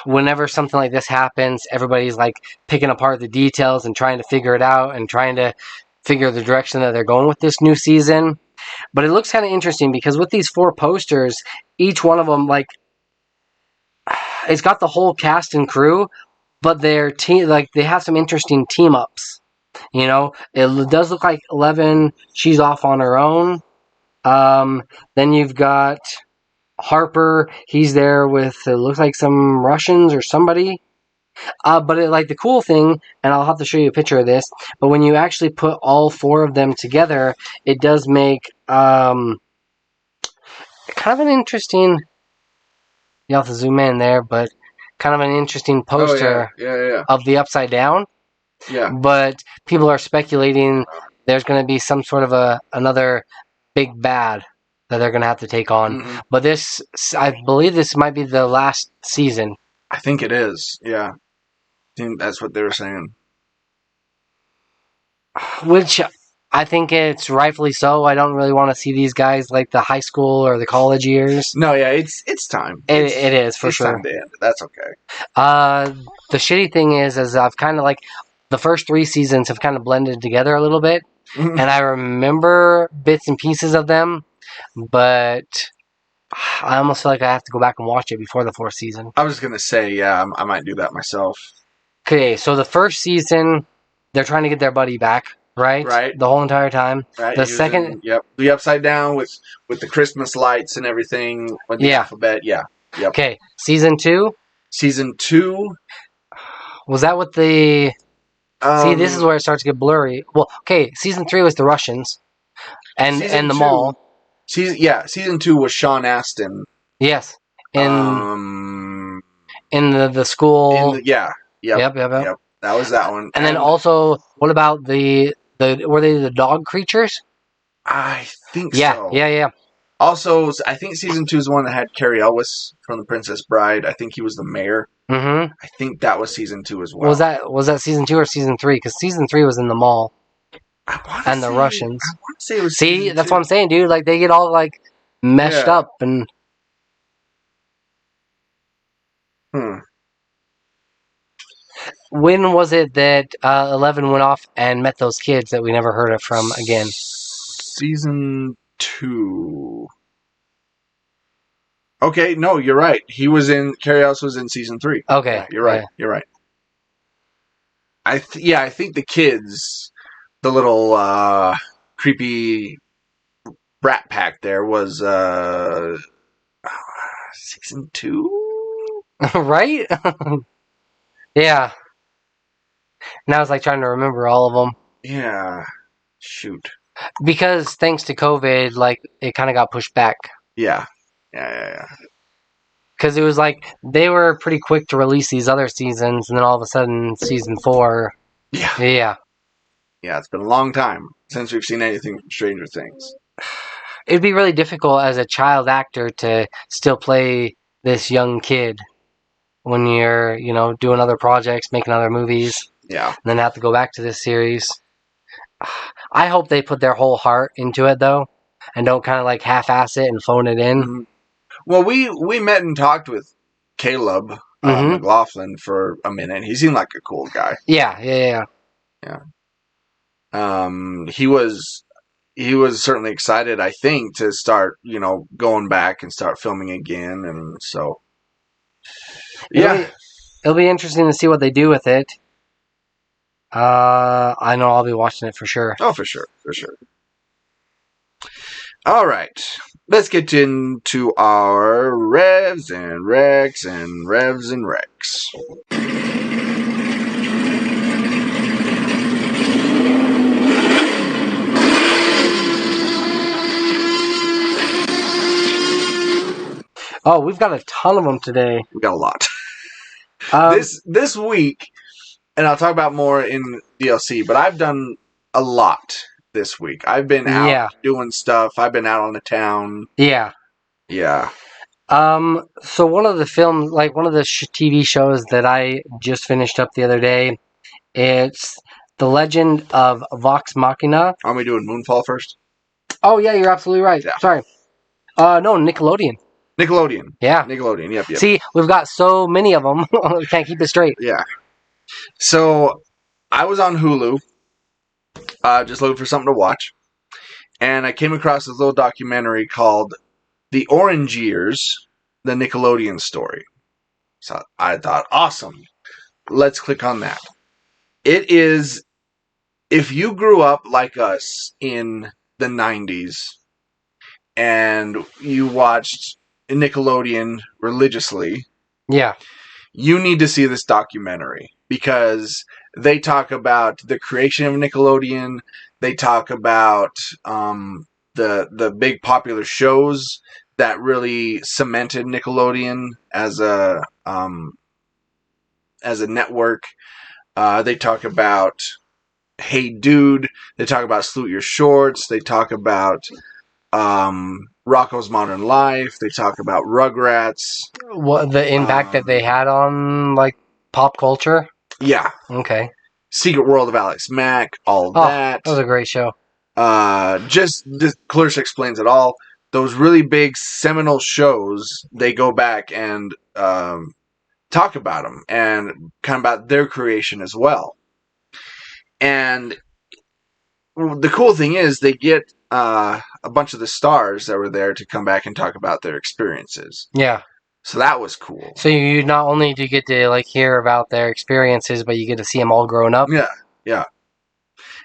Whenever something like this happens, everybody's like picking apart the details and trying to figure it out and trying to figure the direction that they're going with this new season. But it looks kind of interesting because with these 4 posters, each one of them, like, it's got the whole cast and crew, but they have some interesting team ups. You know, it does look like 11. She's off on her own. Then you've got Harper, he's there with, it looks like some Russians or somebody. But the cool thing, and I'll have to show you a picture of this, but when you actually put all 4 of them together, it does make kind of an interesting, you have to zoom in there, but kind of an interesting poster of the Upside Down. Yeah. But people are speculating there's going to be some sort of another big bad that they're going to have to take on. Mm-hmm. But I believe this might be the last season. I think it is, yeah. I think that's what they were saying. Which I think it's rightfully so. I don't really want to see these guys like the high school or the college years. No, yeah, it's time. It is, for sure. It's time to end it. That's okay. The shitty thing is I've kind of like, the first 3 seasons have kind of blended together a little bit. Mm-hmm. And I remember bits and pieces of them. But I almost feel like I have to go back and watch it before the 4th season. I was going to say, yeah, I might do that myself. Okay, so the first season, they're trying to get their buddy back, right? Right. The whole entire time. Right. The second... Yep. The Upside Down with the Christmas lights and everything. With the alphabet, yeah. Yep. Okay, season 2? Season 2? Was that what the... See, this is where it starts to get blurry. Well, okay, season 3 was the Russians. And the mall. Season 2 was Sean Astin. Yes. In the school. Yep. Yep. That was that one. And then also, what about were they the dog creatures? I think so. Yeah. Also, I think season 2 is the one that had Cary Elwes from The Princess Bride. I think he was the mayor. Mm-hmm. I think that was season 2 as well. Was that season 2 or season 3? Because season 3 was in the mall. And the Russians. I want to say it was See, that's what I'm saying, dude. Like, they get all, like, meshed up and... When was it that 11 went off and met those kids that we never heard of from again? Season 2. Okay, no, you're right. Cary Elwes was in season 3. Okay. Yeah, you're right. You're right. I think the kids... The little creepy brat pack there was season 2? Right? Yeah. Now it's like trying to remember all of them. Yeah. Shoot. Because thanks to COVID, like, it kind of got pushed back. Yeah. Yeah. Because it was like, they were pretty quick to release these other seasons, and then all of a sudden, season 4... Yeah. Yeah. Yeah, it's been a long time since we've seen anything from Stranger Things. It'd be really difficult as a child actor to still play this young kid when you're, doing other projects, making other movies, Yeah. and then have to go back to this series. I hope they put their whole heart into it, though, and don't kind of like half-ass it and phone it in. Mm-hmm. Well, we met and talked with Caleb McLaughlin for a minute. He seemed like a cool guy. Yeah. He was certainly excited, I think, to start, going back and start filming again, and so it'll be interesting to see what they do with it. I know I'll be watching it for sure. Oh, for sure. All right, let's get into our Revs and Recs and Revs and Recs. Oh, we've got a ton of them today. We got a lot. Um, This week, and I'll talk about more in DLC, but I've done a lot this week. I've been out doing stuff. I've been out on the town. Yeah. So one of the films, like one of the TV shows that I just finished up the other day, it's The Legend of Vox Machina. Are we doing Moonfall first? Oh, yeah, you're absolutely right. Yeah. Sorry. No, Nickelodeon. Yeah. Nickelodeon, yep. See, we've got so many of them. We can't keep it straight. Yeah. So, I was on Hulu, just looking for something to watch, and I came across this little documentary called The Orange Years, the Nickelodeon story. So, I thought, awesome. Let's click on that. It is, if you grew up like us in the 90s, and you watched Nickelodeon religiously, you need to see this documentary because they talk about the creation of Nickelodeon. They talk about the big popular shows that really cemented Nickelodeon as a network. They talk about Hey Dude. They talk about Salute Your Shorts. They talk about Rocko's Modern Life. They talk about Rugrats. What the impact that they had on like pop culture? Yeah. Okay. Secret World of Alex Mack. All of that. That was a great show. Just Clarissa explains it all. Those really big seminal shows. They go back and talk about them and kind of about their creation as well. And the cool thing is they get a bunch of the stars that were there to come back and talk about their experiences. Yeah. So that was cool. So you not only do you get to like hear about their experiences, but you get to see them all grown up. Yeah.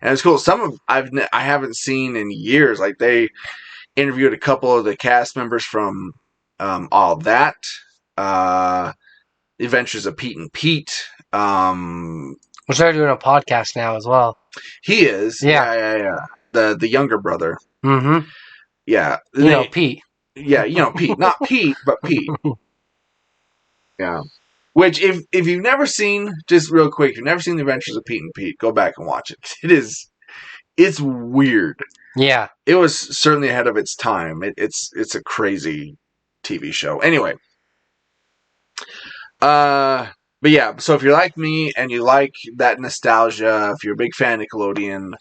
And it's cool. Some of I haven't seen in years. Like they interviewed a couple of the cast members from All That, The Adventures of Pete and Pete. Which they're doing a podcast now as well. He is. Yeah. The younger brother. Mm-hmm. Yeah. Pete. Yeah, Pete. Not Pete, but Pete. Yeah. Which, if you've never seen, just real quick, if you've never seen The Adventures of Pete and Pete, go back and watch it. It's weird. Yeah. It was certainly ahead of its time. It's a crazy TV show. Anyway. But yeah, so if you're like me and you like that nostalgia, if you're a big fan of Nickelodeon,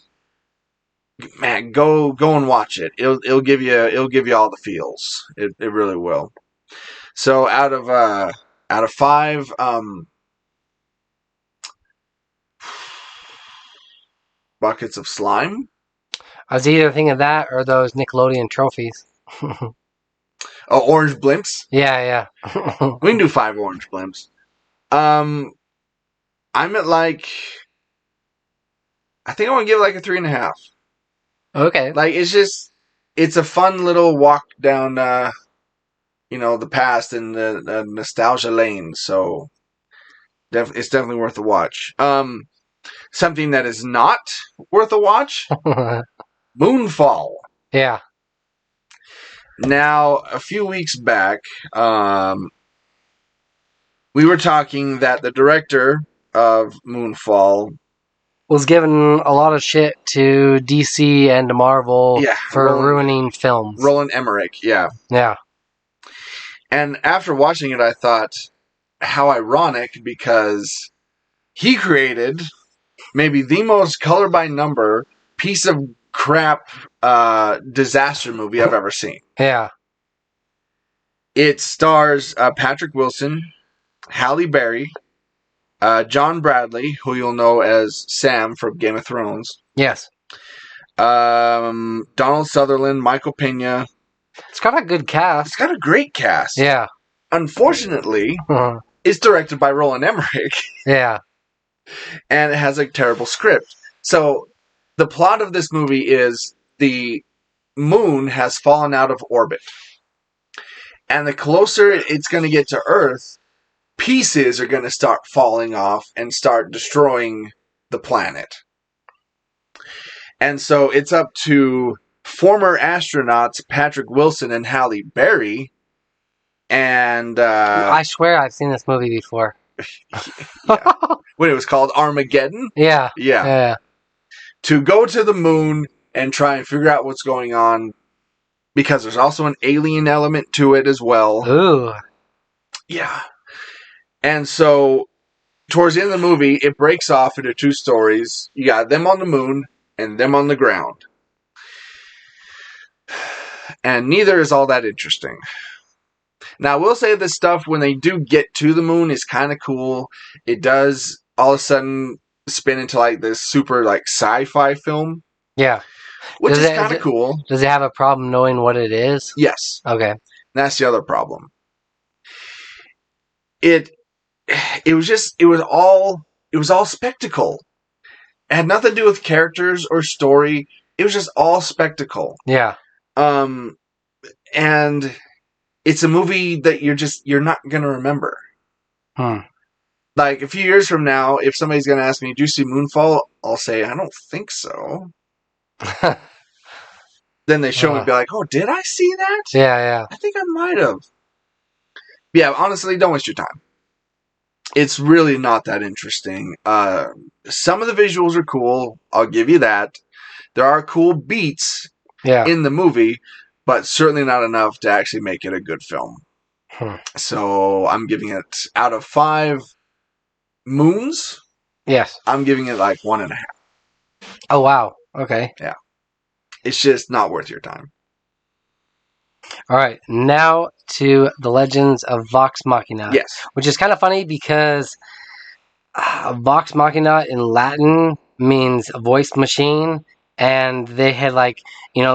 man, go and watch it. It'll give you all the feels. It really will. So out of 5, buckets of slime. I was either thinking of that or those Nickelodeon trophies. Oh, orange blimps. Yeah. We can do 5 orange blimps. I'm at like, I think I want to give it like a 3.5. Okay. Like it's a fun little walk down, the past and the nostalgia lane. So, It's definitely worth a watch. Something that is not worth a watch: Moonfall. Yeah. Now, a few weeks back, we were talking that the director of Moonfall was given a lot of shit to DC and to Marvel for ruining films. Roland Emmerich, yeah. Yeah. And after watching it, I thought, how ironic, because he created maybe the most color by number piece of crap disaster movie I've ever seen. Yeah. It stars Patrick Wilson, Halle Berry, John Bradley, who you'll know as Sam from Game of Thrones. Yes. Donald Sutherland, Michael Pena. It's got a good cast. It's got a great cast. Yeah. Unfortunately, it's directed by Roland Emmerich. Yeah. And it has a terrible script. So, the plot of this movie is the moon has fallen out of orbit. And the closer it's going to get to Earth, pieces are going to start falling off and start destroying the planet. And so it's up to former astronauts Patrick Wilson and Halle Berry. And I swear I've seen this movie before. Yeah. When it was called Armageddon? Yeah. Yeah. To go to the moon and try and figure out what's going on. Because there's also an alien element to it as well. Ooh. Yeah. And so, towards the end of the movie, it breaks off into two stories. You got them on the moon and them on the ground. And neither is all that interesting. Now, I will say this stuff, when they do get to the moon, is kind of cool. It does all of a sudden spin into like this super like sci-fi film. Yeah. Which is kind of cool. Does it have a problem knowing what it is? Yes. Okay. That's the other problem. It was all spectacle. It had nothing to do with characters or story. It was just all spectacle. Yeah. And it's a movie that you're not gonna remember. Like a few years from now, if somebody's gonna ask me, "Do you see Moonfall?" I'll say, "I don't think so." Then they show me and be like, "Oh, did I see that?" Yeah. I think I might have. Yeah, honestly, don't waste your time. It's really not that interesting. Some of the visuals are cool. I'll give you that. There are cool beats in the movie, but certainly not enough to actually make it a good film. So I'm giving it, out of 5 moons, yes, I'm giving it like 1.5. Oh, wow. Okay. Yeah. It's just not worth your time. All right, now to the Legends of Vox Machina. Yes. Which is kind of funny because Vox Machina in Latin means voice machine, and they had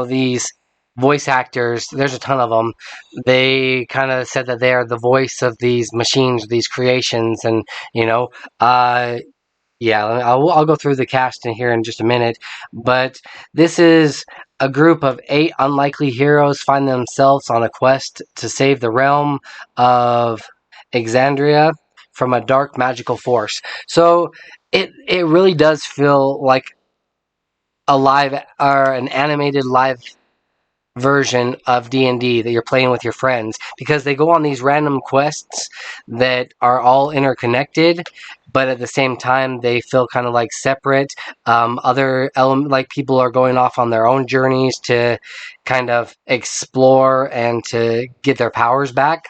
these voice actors, there's a ton of them, they kind of said that they are the voice of these machines, these creations, and, I'll go through the cast in here in just a minute, but this is a group of 8 unlikely heroes find themselves on a quest to save the realm of Exandria from a dark magical force. So it really does feel like a live or an animated live version of D&D that you're playing with your friends, because they go on these random quests that are all interconnected, but at the same time they feel kind of like separate. Other element, like people are going off on their own journeys to kind of explore and to get their powers back.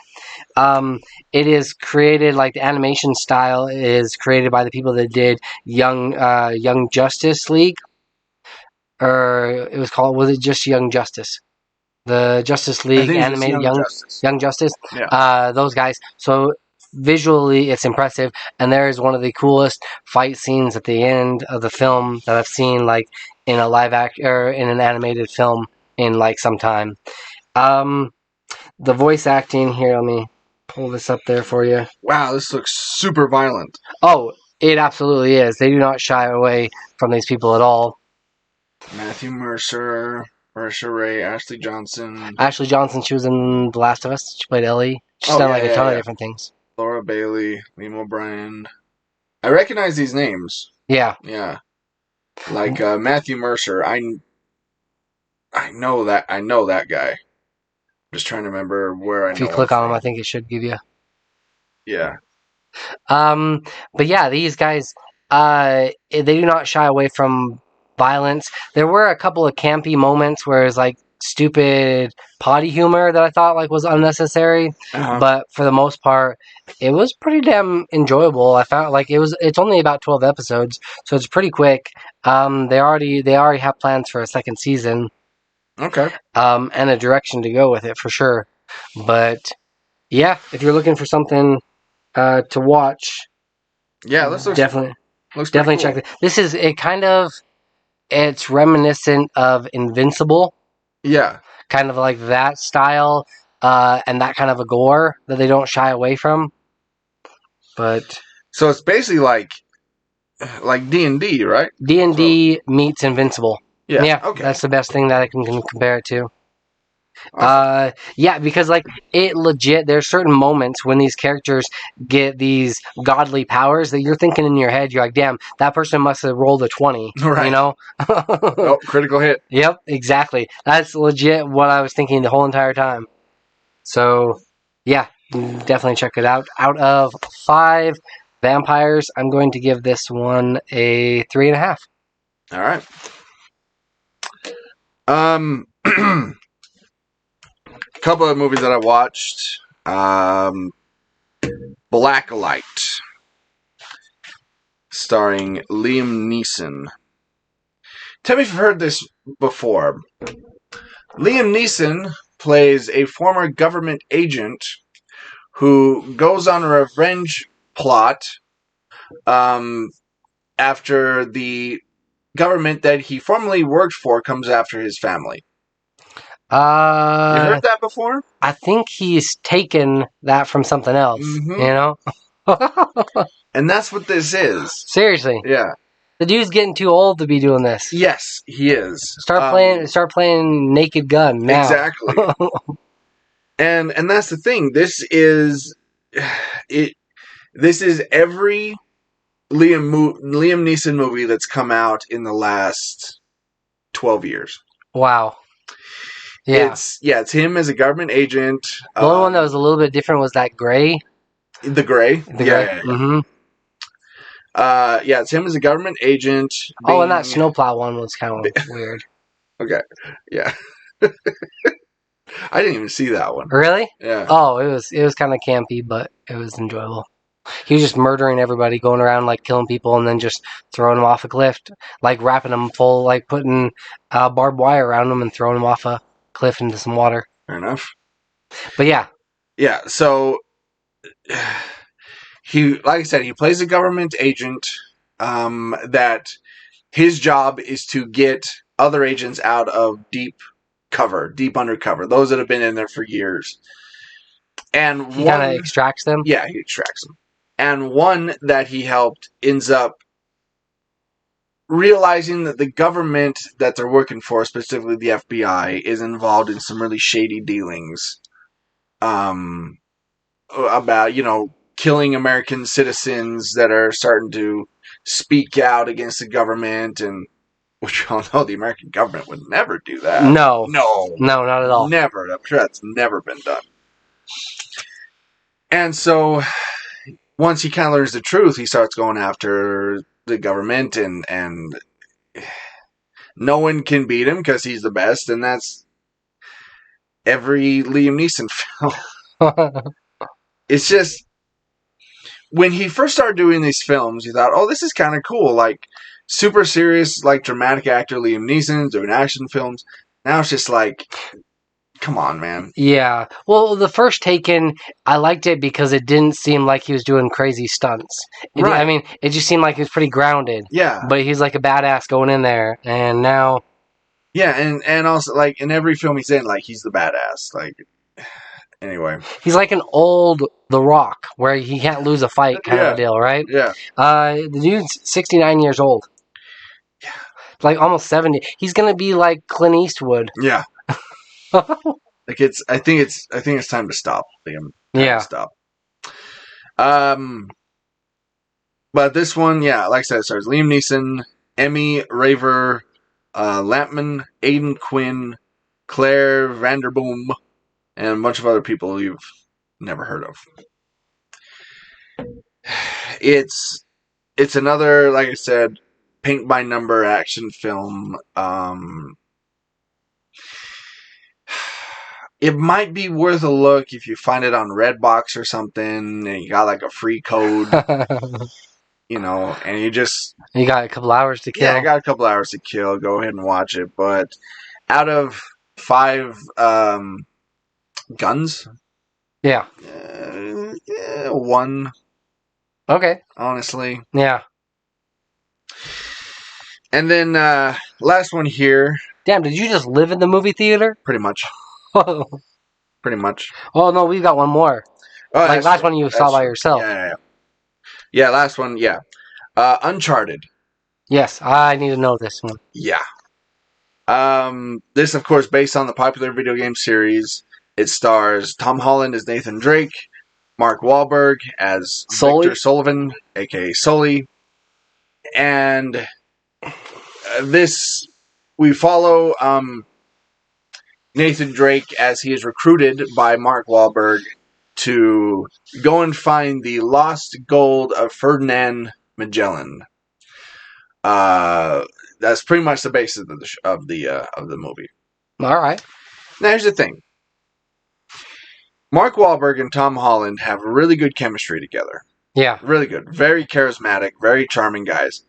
It is created, like the animation style is created by the people that did Young Justice League, or was it just Young Justice? The Justice League animated Young Justice. Yeah. Those guys. So visually, it's impressive, and there is one of the coolest fight scenes at the end of the film that I've seen, like in a live act or in an animated film in like some time. The voice acting here. Let me pull this up there for you. Wow, this looks super violent. Oh, it absolutely is. They do not shy away from these people at all. Matthew Mercer. Marisha Ray, Ashley Johnson. Ashley Johnson, she was in The Last of Us. She played Ellie. She's done a ton of different things. Laura Bailey, Liam O'Brien. I recognize these names. Yeah. Yeah. Like Matthew Mercer. I know that guy. I'm just trying to remember where I If know you him click on from. them, I think it should give you. Yeah. But yeah, these guys, they do not shy away from violence. There were a couple of campy moments where it's like stupid potty humor that I thought like was unnecessary, Uh-huh. but for the most part, it was pretty damn enjoyable. I found like it's only about 12 episodes, so it's pretty quick. They already have plans for a second season, Okay. and a direction to go with it for sure. But yeah, if you're looking for something to watch, Yeah, this looks definitely looks definitely pretty check cool. it. This is it. It's reminiscent of Invincible, Yeah. kind of like that style, and that kind of a gore that they don't shy away from. But So it's basically like D&D, right? D&D meets Invincible. Yeah. Okay. That's the best thing that I can compare it to. Awesome. Yeah, because like it legit, there's certain moments when these characters get these godly powers that you're thinking in your head, you're like, damn, that person must have rolled a 20, Right. you know? Oh, critical hit. Yep, exactly. That's legit what I was thinking the whole entire time. So, yeah, definitely check it out. Out of 5 vampires, I'm going to give this one a 3.5. All right. A couple of movies that I watched. Blacklight, starring Liam Neeson. Tell me if you've heard this before. Liam Neeson plays a former government agent who goes on a revenge plot after the government that he formerly worked for comes after his family. You heard that before? I think he's taken that from something else, Mhm. you know? And that's what this is. Seriously. Yeah. The dude's getting too old to be doing this. Yes, he is. Start playing Naked Gun now. Exactly. and that's the thing. This is it. This is every Liam Neeson movie that's come out in the last 12 years. Wow. Yeah. It's him as a government agent. The only one that was a little bit different was that Gray. The Gray. Yeah. Mm-hmm. It's him as a government agent. And that snowplow one was kind of weird. Okay. Yeah. I didn't even see that one. Really? Yeah. Oh, it was kind of campy, but it was enjoyable. He was just murdering everybody, going around like killing people, and then just throwing them off a cliff, like wrapping them full, like putting barbed wire around them and throwing them off a cliff into some water. Fair enough. But yeah. Yeah. So he, like I said, he plays a government agent. That his job is to get other agents out of deep undercover, those that have been in there for years. And he kind of extracts them? Yeah, he extracts them. And one that he helped ends up realizing that the government that they're working for, specifically the FBI, is involved in some really shady dealings. About, killing American citizens that are starting to speak out against the government, and which you all know the American government would never do that. No, not at all. Never. I'm sure that's never been done. And so, once he kind of learns the truth, he starts going after the government, and no one can beat him because he's the best, and that's every Liam Neeson film. It's just, when he first started doing these films, you thought, oh, this is kind of cool. Like, super serious, like, dramatic actor Liam Neeson doing action films. Now it's just like, come on, man. Yeah. Well, the first Taken, I liked it because it didn't seem like he was doing crazy stunts. Right. I mean, it just seemed like he was pretty grounded. Yeah. But he's like a badass going in there. And now... Yeah, and also, like, in every film he's in, like, he's the badass. Like... Anyway. He's like an old The Rock, where he can't lose a fight kind of a deal, right? Yeah. The dude's 69 years old. Yeah. Like almost 70. He's going to be like Clint Eastwood. Yeah. Like I think it's time to stop, Liam. Time to stop. But But this one, yeah, like I said, it stars Liam Neeson, Emmy Raver, Lampman, Aidan Quinn, Claire Vanderboom, and a bunch of other people you've never heard of. It's another, like I said, paint by number action film. It might be worth a look if you find it on Redbox or something, and you got like a free code, you know, and you just... You got a couple hours to kill. Yeah, I got a couple hours to kill. Go ahead and watch it. But out of 5 guns, Yeah. 1, Okay. honestly. Yeah. And then last one here, Damn, did you just live in the movie theater? pretty much. Pretty much. Oh, no, we've got one more. Oh, Like that's last true. one you That's saw by true. yourself. Yeah, last one, yeah. Uncharted. Yes, I need to know this one. Yeah. This, of course, based on the popular video game series. It stars Tom Holland as Nathan Drake, Mark Wahlberg as Sully? Victor Sullivan, a.k.a. Sully. And we follow Nathan Drake as he is recruited by Mark Wahlberg to go and find the lost gold of Ferdinand Magellan. That's pretty much the basis of the movie. All right. Now, here's the thing. Mark Wahlberg and Tom Holland have really good chemistry together. Yeah. Really good. Very charismatic, very charming guys.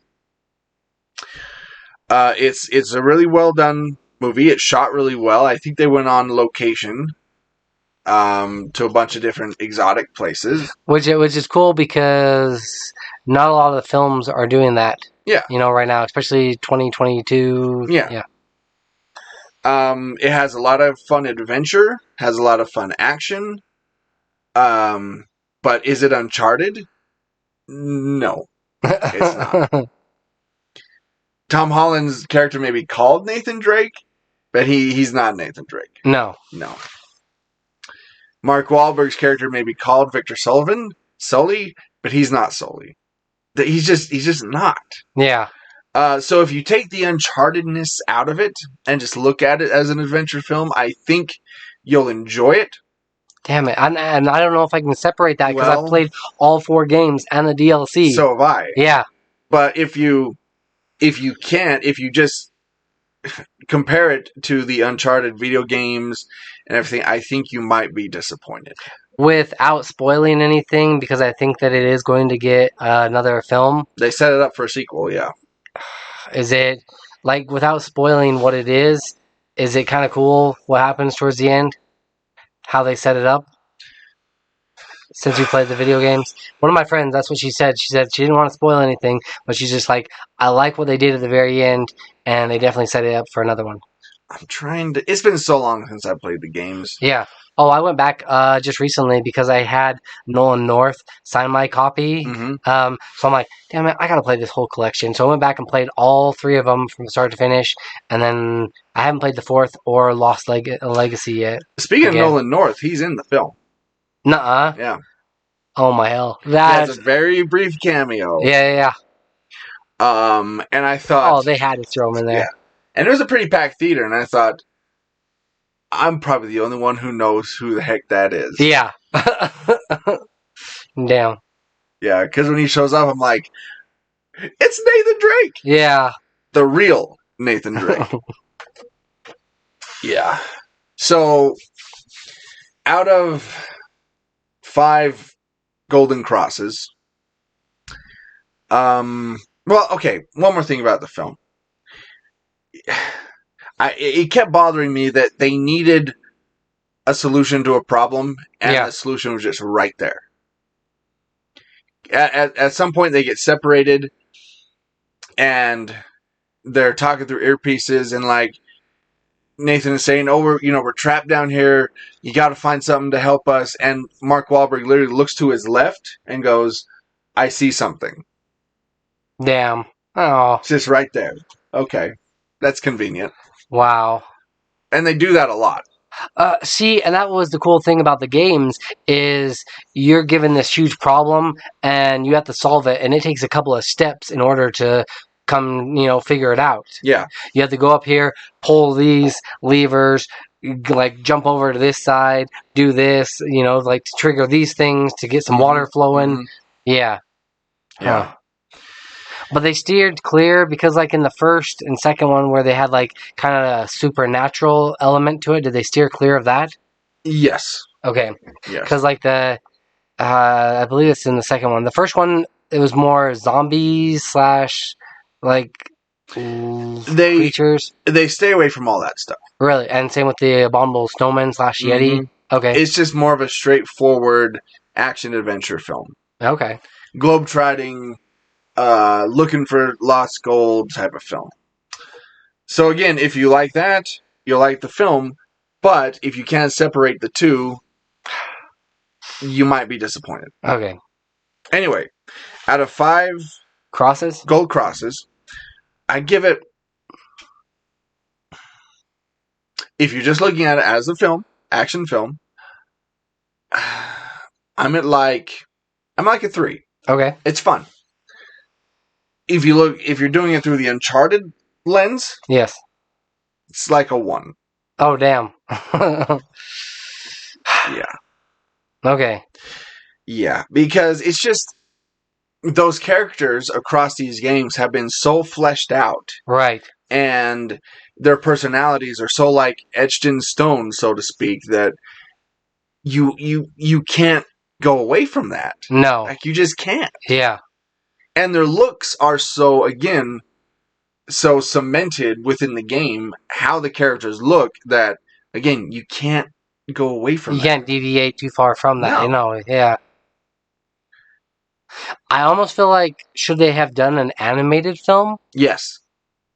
It's a really well done movie. It's shot really well. I think they went on location to a bunch of different exotic places. Which is cool because not a lot of the films are doing that. Yeah. You know, right now, especially 2022. Yeah. It has a lot of fun adventure, has a lot of fun action. But is it Uncharted? No, it's not. Tom Holland's character may be called Nathan Drake, but he's not Nathan Drake. No. Mark Wahlberg's character may be called Victor Sully, but he's not Sully. He's just not. Yeah. So if you take the Unchartedness out of it and just look at it as an adventure film, I think you'll enjoy it. Damn it. And I don't know if I can separate that because Well, I've played all 4 games and the DLC. So have I. Yeah. But if you just compare it to the Uncharted video games and everything, I think you might be disappointed. Without spoiling anything, because I think that it is going to get another film. They set it up for a sequel, yeah. Is it, like, without spoiling what it is it kind of cool what happens towards the end? How they set it up? Since you played the video games? One of my friends, that's what she said. She said she didn't want to spoil anything, but she's just like, I like what they did at the very end, and they definitely set it up for another one. I'm trying to... It's been so long since I played the games. Yeah. Oh, I went back just recently because I had Nolan North sign my copy. Mm-hmm. So I'm like, damn it, I gotta play this whole collection. So I went back and played all 3 of them from start to finish, and then I haven't played the 4th or Lost Legacy yet. Speaking of Nolan North, he's in the film. Nuh-uh. Yeah. Oh my hell. That's a very brief cameo. Yeah. And I thought... Oh, they had to throw him in there. Yeah. And it was a pretty packed theater, and I thought, I'm probably the only one who knows who the heck that is. Yeah. Damn. Yeah, because when he shows up, I'm like, it's Nathan Drake! Yeah. The real Nathan Drake. Yeah. So, out of 5 Golden Crosses, well, okay, one more thing about the film. It kept bothering me that they needed a solution to a problem, and the solution was just right there. At some point, they get separated, and they're talking through earpieces, and like Nathan is saying, "Oh, we're trapped down here. You got to find something to help us." And Mark Wahlberg literally looks to his left and goes, "I see something." Damn. Oh. It's just right there. Okay, that's convenient. Wow. And they do that a lot. See, and that was the cool thing about the games is you're given this huge problem and you have to solve it, and it takes a couple of steps in order to figure it out. Yeah. You have to go up here, pull these levers, like jump over to this side, do this, like to trigger these things to get some water flowing. Mhm. Yeah. Yeah. Huh. But they steered clear because, like, in the first and second one where they had, like, kind of a supernatural element to it, did they steer clear of that? Yes. Okay. Yes. Because, like, I believe it's in the second one. The first one, it was more zombies / like, creatures. They stay away from all that stuff. Really? And same with the Abominable Snowman / Yeti? Mhm. Okay. It's just more of a straightforward action-adventure film. Okay. Globetrotting, looking for lost gold type of film. So again, if you like that, you'll like the film. But if you can't separate the two, you might be disappointed. Okay. Anyway, out of 5 Crosses? gold crosses, I give it... If you're just looking at it as a film, action film, I'm at like a 3. Okay. It's fun. If you're doing it through the Uncharted lens, Yes. it's like a 1. Oh, damn. Yeah. Okay. Yeah, because it's just those characters across these games have been so fleshed out, Right. and their personalities are so like etched in stone, so to speak, that you can't go away from that. No. Like, you just can't. Yeah. And their looks are so cemented within the game, how the characters look, that again, you can't go away from You that. can't deviate too far from that, No. Yeah. I almost feel like, should they have done an animated film? Yes.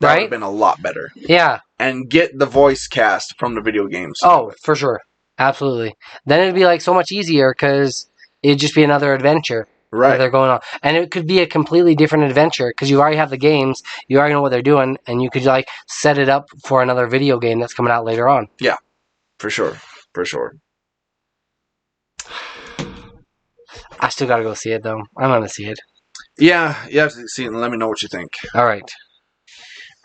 That would Right? have been a lot better. Yeah. And get the voice cast from the video games. Oh, for sure. Absolutely. Then it'd be like so much easier because it'd just be another adventure that Right. they're going on. And it could be a completely different adventure because you already have the games, you already know what they're doing, and you could like set it up for another video game that's coming out later on. Yeah. For sure. For sure. I still gotta go see it though. I'm gonna see it. Yeah, you have to see it and let me know what you think. All right.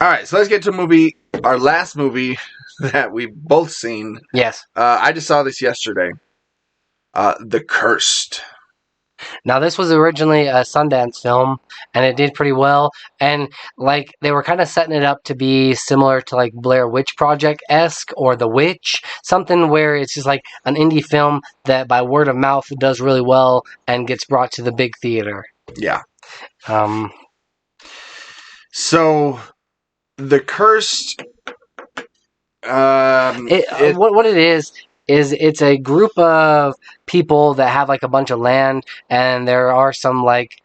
Alright, so let's get to our last movie that we've both seen. Yes. I just saw this yesterday. The Cursed. Now, this was originally a Sundance film, and it did pretty well. And, like, they were kind of setting it up to be similar to, like, Blair Witch Project-esque or The Witch. Something where it's just, like, an indie film that, by word of mouth, does really well and gets brought to the big theater. Yeah. So, The Cursed... what it is it's a group of people that have like a bunch of land, and there are some like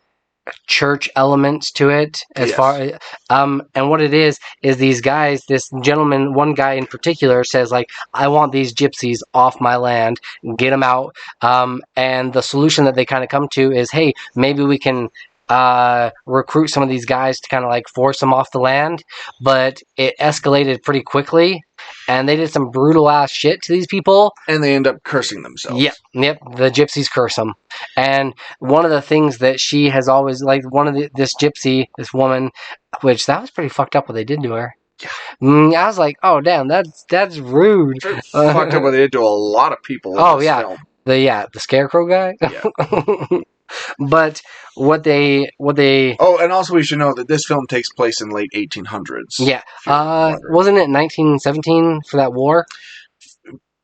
church elements to it as Yes. far and what it is these guys, this gentleman, one guy in particular says like, I want these gypsies off my land, get them out, and the solution that they kind of come to is, hey, maybe we can recruit some of these guys to kind of like force them off the land. But it escalated pretty quickly, and they did some brutal ass shit to these people. And they end up cursing themselves. Yep. The gypsies curse them. And one of the things that she has always like, this gypsy, this woman, which that was pretty fucked up what they did to her. I was like, oh damn, that's rude. Fucked up what they did to a lot of people in this film. The scarecrow guy. Yeah. But what they Oh, and also we should know that this film takes place in late 1800s. Yeah. Wasn't it 1917 for that war?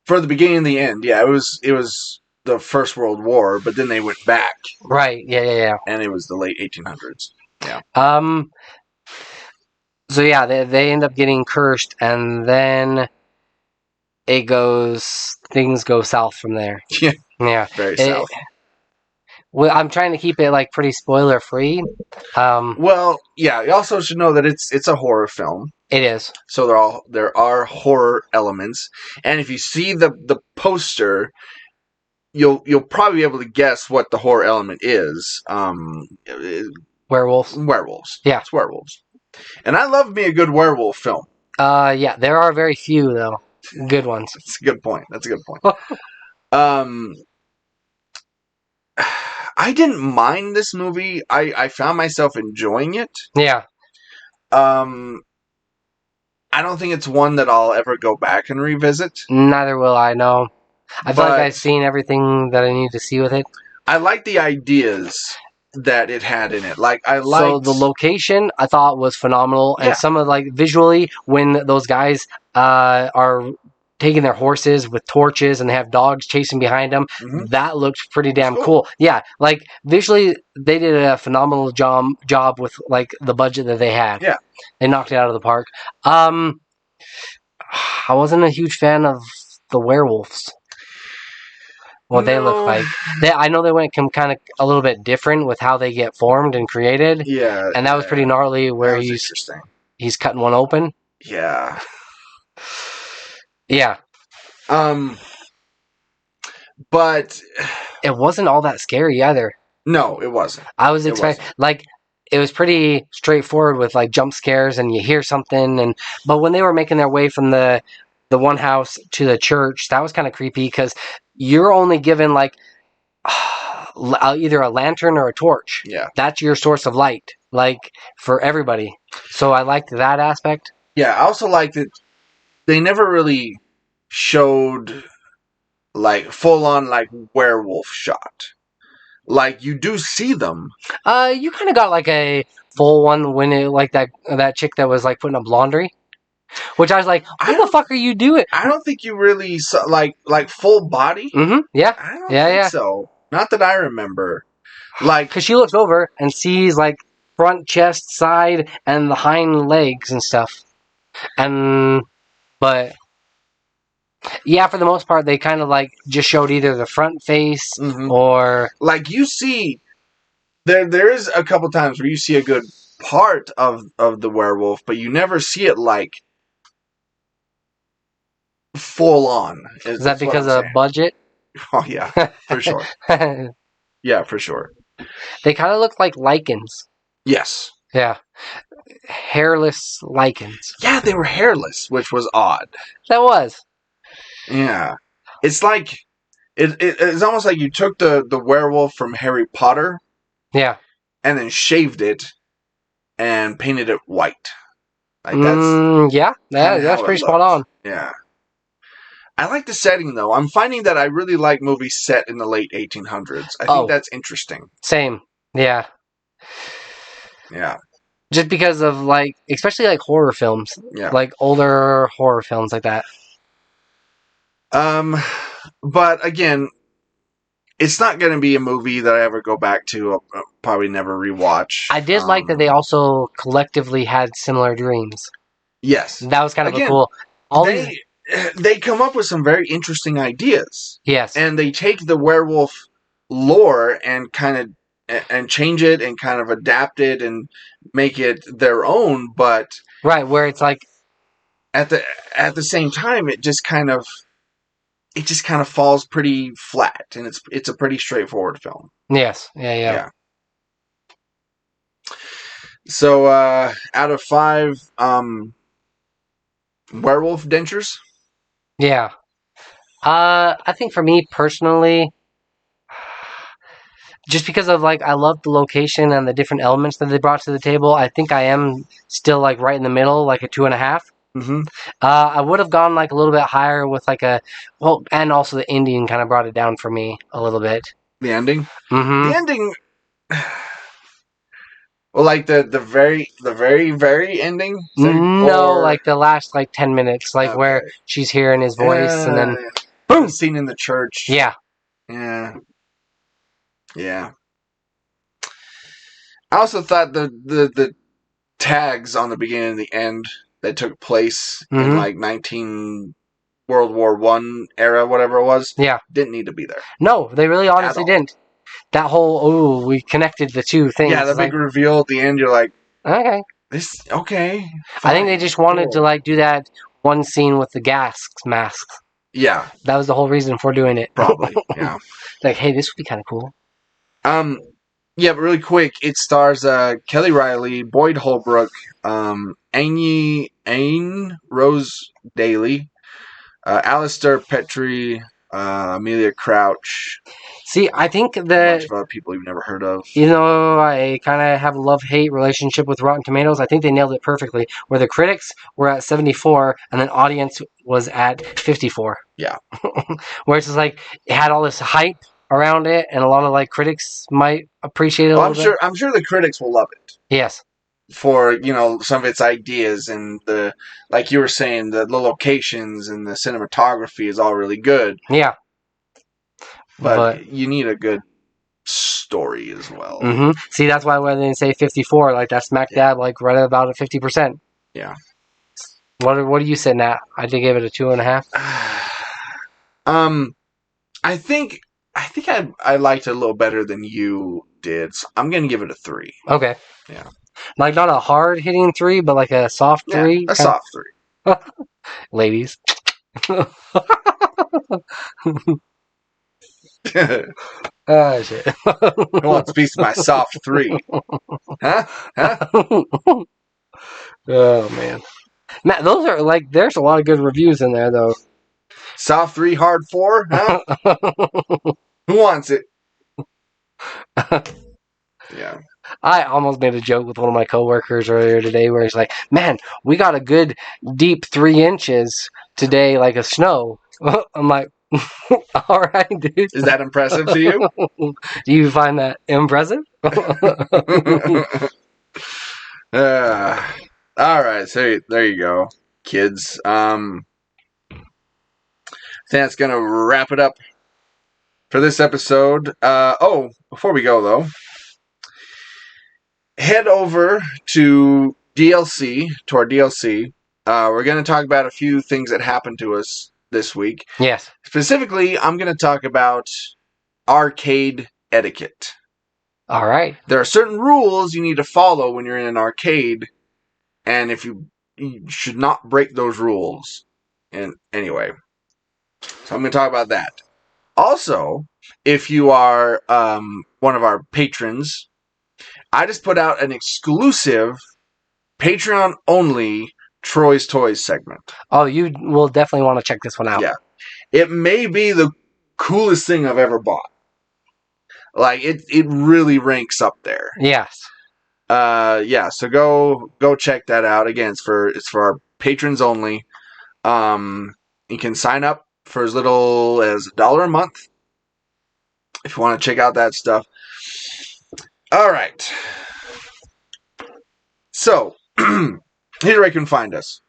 For the beginning and the end, yeah. It was the First World War, but then they went back. Right. Yeah. And it was the late 1800s. Yeah. So yeah, they end up getting cursed, and then things go south from there. Yeah. Yeah. Very south. Well, I'm trying to keep it like pretty spoiler free. Well, yeah. You also should know that it's a horror film. It is. So there are horror elements, and if you see the poster, you'll probably be able to guess what the horror element is. Werewolves. Werewolves. Yeah, it's werewolves. And I love me a good werewolf film. Yeah. There are very few though. Good ones. That's a good point. Um, I didn't mind this movie. I found myself enjoying it. Yeah. I don't think it's one that I'll ever go back and revisit. Neither will I, no. I feel like But I've seen everything that I need to see with it. I like the ideas that it had in it. Like, I So liked... the location I thought was phenomenal, and Yeah. some of like visually when those guys are taking their horses with torches and they have dogs chasing behind them, Mhm. that looked pretty damn Cool. cool. Yeah, like visually they did a phenomenal job with like the budget that they had. Yeah. They knocked it out of the park. I wasn't a huge fan of the werewolves. What they look No. like. I know they went kind of a little bit different with how they get formed and created. Yeah. And that was pretty gnarly where that was he's interesting. cutting one open. Yeah. Yeah. But It wasn't all that scary either. no, it wasn't. I was It expecting wasn't. like it was pretty straightforward with like jump scares and you hear something but when they were making their way from the one house to the church, that was kind of creepy because you're only given like either a lantern or a torch. Yeah. That's your source of light, like for everybody. So I liked that aspect. Yeah, I also like that they never really showed like full on like werewolf shot. Like, you do see them. You kind of got like a full one when it like that chick that was like putting up laundry, which I was like, what the fuck are you doing? I don't think you really saw like full body. Mm-hmm. Yeah. I don't Yeah, think yeah. so. Not that I remember. Like, Because she looks over and sees like front, chest, side, and the hind legs and stuff. But yeah, for the most part, they kind of like just showed either the front face Mhm. or like you see, there is a couple times where you see a good part of the werewolf, but you never see it like full on. is that what because I'm of saying. budget? Oh yeah, for sure. Yeah, for sure. They kind of look like lichens. Yes. Yeah, hairless lichens. Yeah, they were hairless, which was odd. That was. Yeah, it's like it's almost like you took the werewolf from Harry Potter, Yeah. and then shaved it and painted it white. Like Yeah, kinda that's how pretty it spot looks. on. Yeah. I like the setting though. I'm finding that I really like movies set in the late 1800s. I think that's interesting. Same. Yeah. Yeah. Just because of like, especially like horror films, Yeah. like older horror films like that. But again, it's not going to be a movie that I ever go back to. I'll probably never rewatch. I did like that they also collectively had similar dreams. Yes. That was kind of a Again, cool. They come up with some very interesting ideas. Yes. And they take the werewolf lore and and change it and kind of adapt it and make it their own, but right, where it's like at the same time it just kind of falls pretty flat, and it's a pretty straightforward film. yes. Yeah. So out of 5 werewolf dentures? Yeah. I think for me personally, just because of like I love the location and the different elements that they brought to the table, I think I am still like right in the middle, like a 2.5. Mm-hmm. I would have gone like a little bit higher with like and also the ending kind of brought it down for me a little bit. The ending? Mm-hmm. The ending. Well, like the very ending? Like the last like 10 minutes, like where she's hearing his voice and then boom, the scene in the church. Yeah. I also thought the tags on the beginning and the end that took place in like World War I era, whatever it was. Yeah. Didn't need to be there. No, they really honestly didn't. That whole we connected the two things. Yeah, the big reveal at the end. You're like, okay, okay. Fine. I think they just wanted to like do that one scene with the gas masks. Yeah, that was the whole reason for doing it. Probably. Yeah. Like, hey, this would be kind of cool. Yeah, but really quick, it stars Kelly Riley, Boyd Holbrook, Aine Rose Daly, Alistair Petrie, Amelia Crouch, See, I think a bunch that, of other people you've never heard of. I kind of have a love-hate relationship with Rotten Tomatoes. I think they nailed it perfectly, where the critics were at 74 and then audience was at 54. Yeah. Where it's just like, it had all this hype around it, and a lot of like critics might appreciate it a Well, little bit. I'm sure the critics will love it Yes. for, some of its ideas and the, like you were saying, the locations and the cinematography is all really good. Yeah. But you need a good story as well. Mm-hmm. See, that's why when they say 54, like that's smack dab, like right about at 50%. Yeah. What are you sitting at? I did give it a 2.5. I think I liked it a little better than you did. So I'm gonna give it a 3. Okay. Yeah. Like not a hard hitting 3, but like a soft 3. A soft 3. Ladies. Oh shit. Who wants a piece of my soft 3? Huh? Oh man. Matt, those are like, there's a lot of good reviews in there though. Soft 3, hard 4? Huh? Who wants it? Yeah. I almost made a joke with one of my coworkers earlier today where he's like, man, we got a good deep 3 inches today, like a snow. I'm like, all right, dude. Is that impressive to you? Do you find that impressive? All right, so there you go, kids. I think that's going to wrap it up for this episode. Before we go, though, head over to our DLC. We're going to talk about a few things that happened to us this week. Yes. Specifically, I'm going to talk about arcade etiquette. All right. There are certain rules you need to follow when you're in an arcade, and you should not break those rules. And anyway, so I'm going to talk about that. Also, if you are one of our patrons, I just put out an exclusive Patreon-only Troy's Toys segment. Oh, you will definitely want to check this one out. Yeah. It may be the coolest thing I've ever bought. Like, it really ranks up there. Yes. So go check that out. Again, it's for our patrons only. You can sign up for as little as $1 a month if you want to check out that stuff. All right. So, here's where you can find us.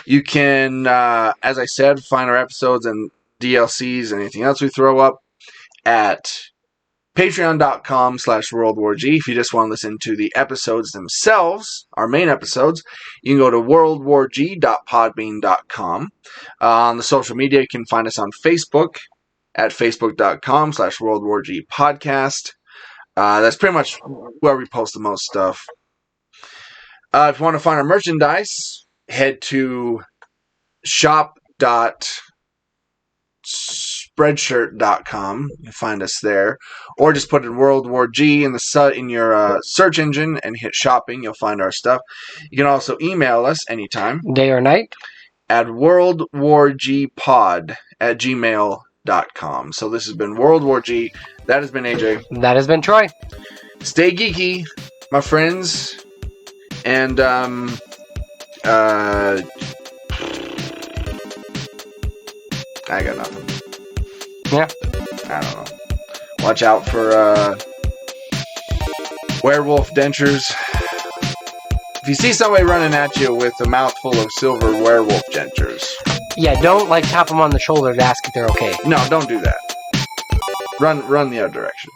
You can, as I said, find our episodes and DLCs and anything else we throw up at patreon.com/WorldWarG. If you just want to listen to the episodes themselves, our main episodes, you can go to worldwarg.podbean.com. On the social media, you can find us on Facebook at facebook.com/WorldWarG podcast. That's pretty much where we post the most stuff. If you want to find our merchandise, head to shop.spreadshirt.com. You'll find us there. Or just put in World War G in your search engine and hit shopping. You'll find our stuff. You can also email us anytime. Day or night? At worldwargpod@gmail.com. So this has been World War G. That has been AJ. That has been Troy. Stay geeky, my friends. And, I got nothing. Yeah. I don't know. Watch out for, werewolf dentures. If you see somebody running at you with a mouthful of silver werewolf dentures. Yeah, don't, tap them on the shoulder to ask if they're okay. No, don't do that. Run the other direction.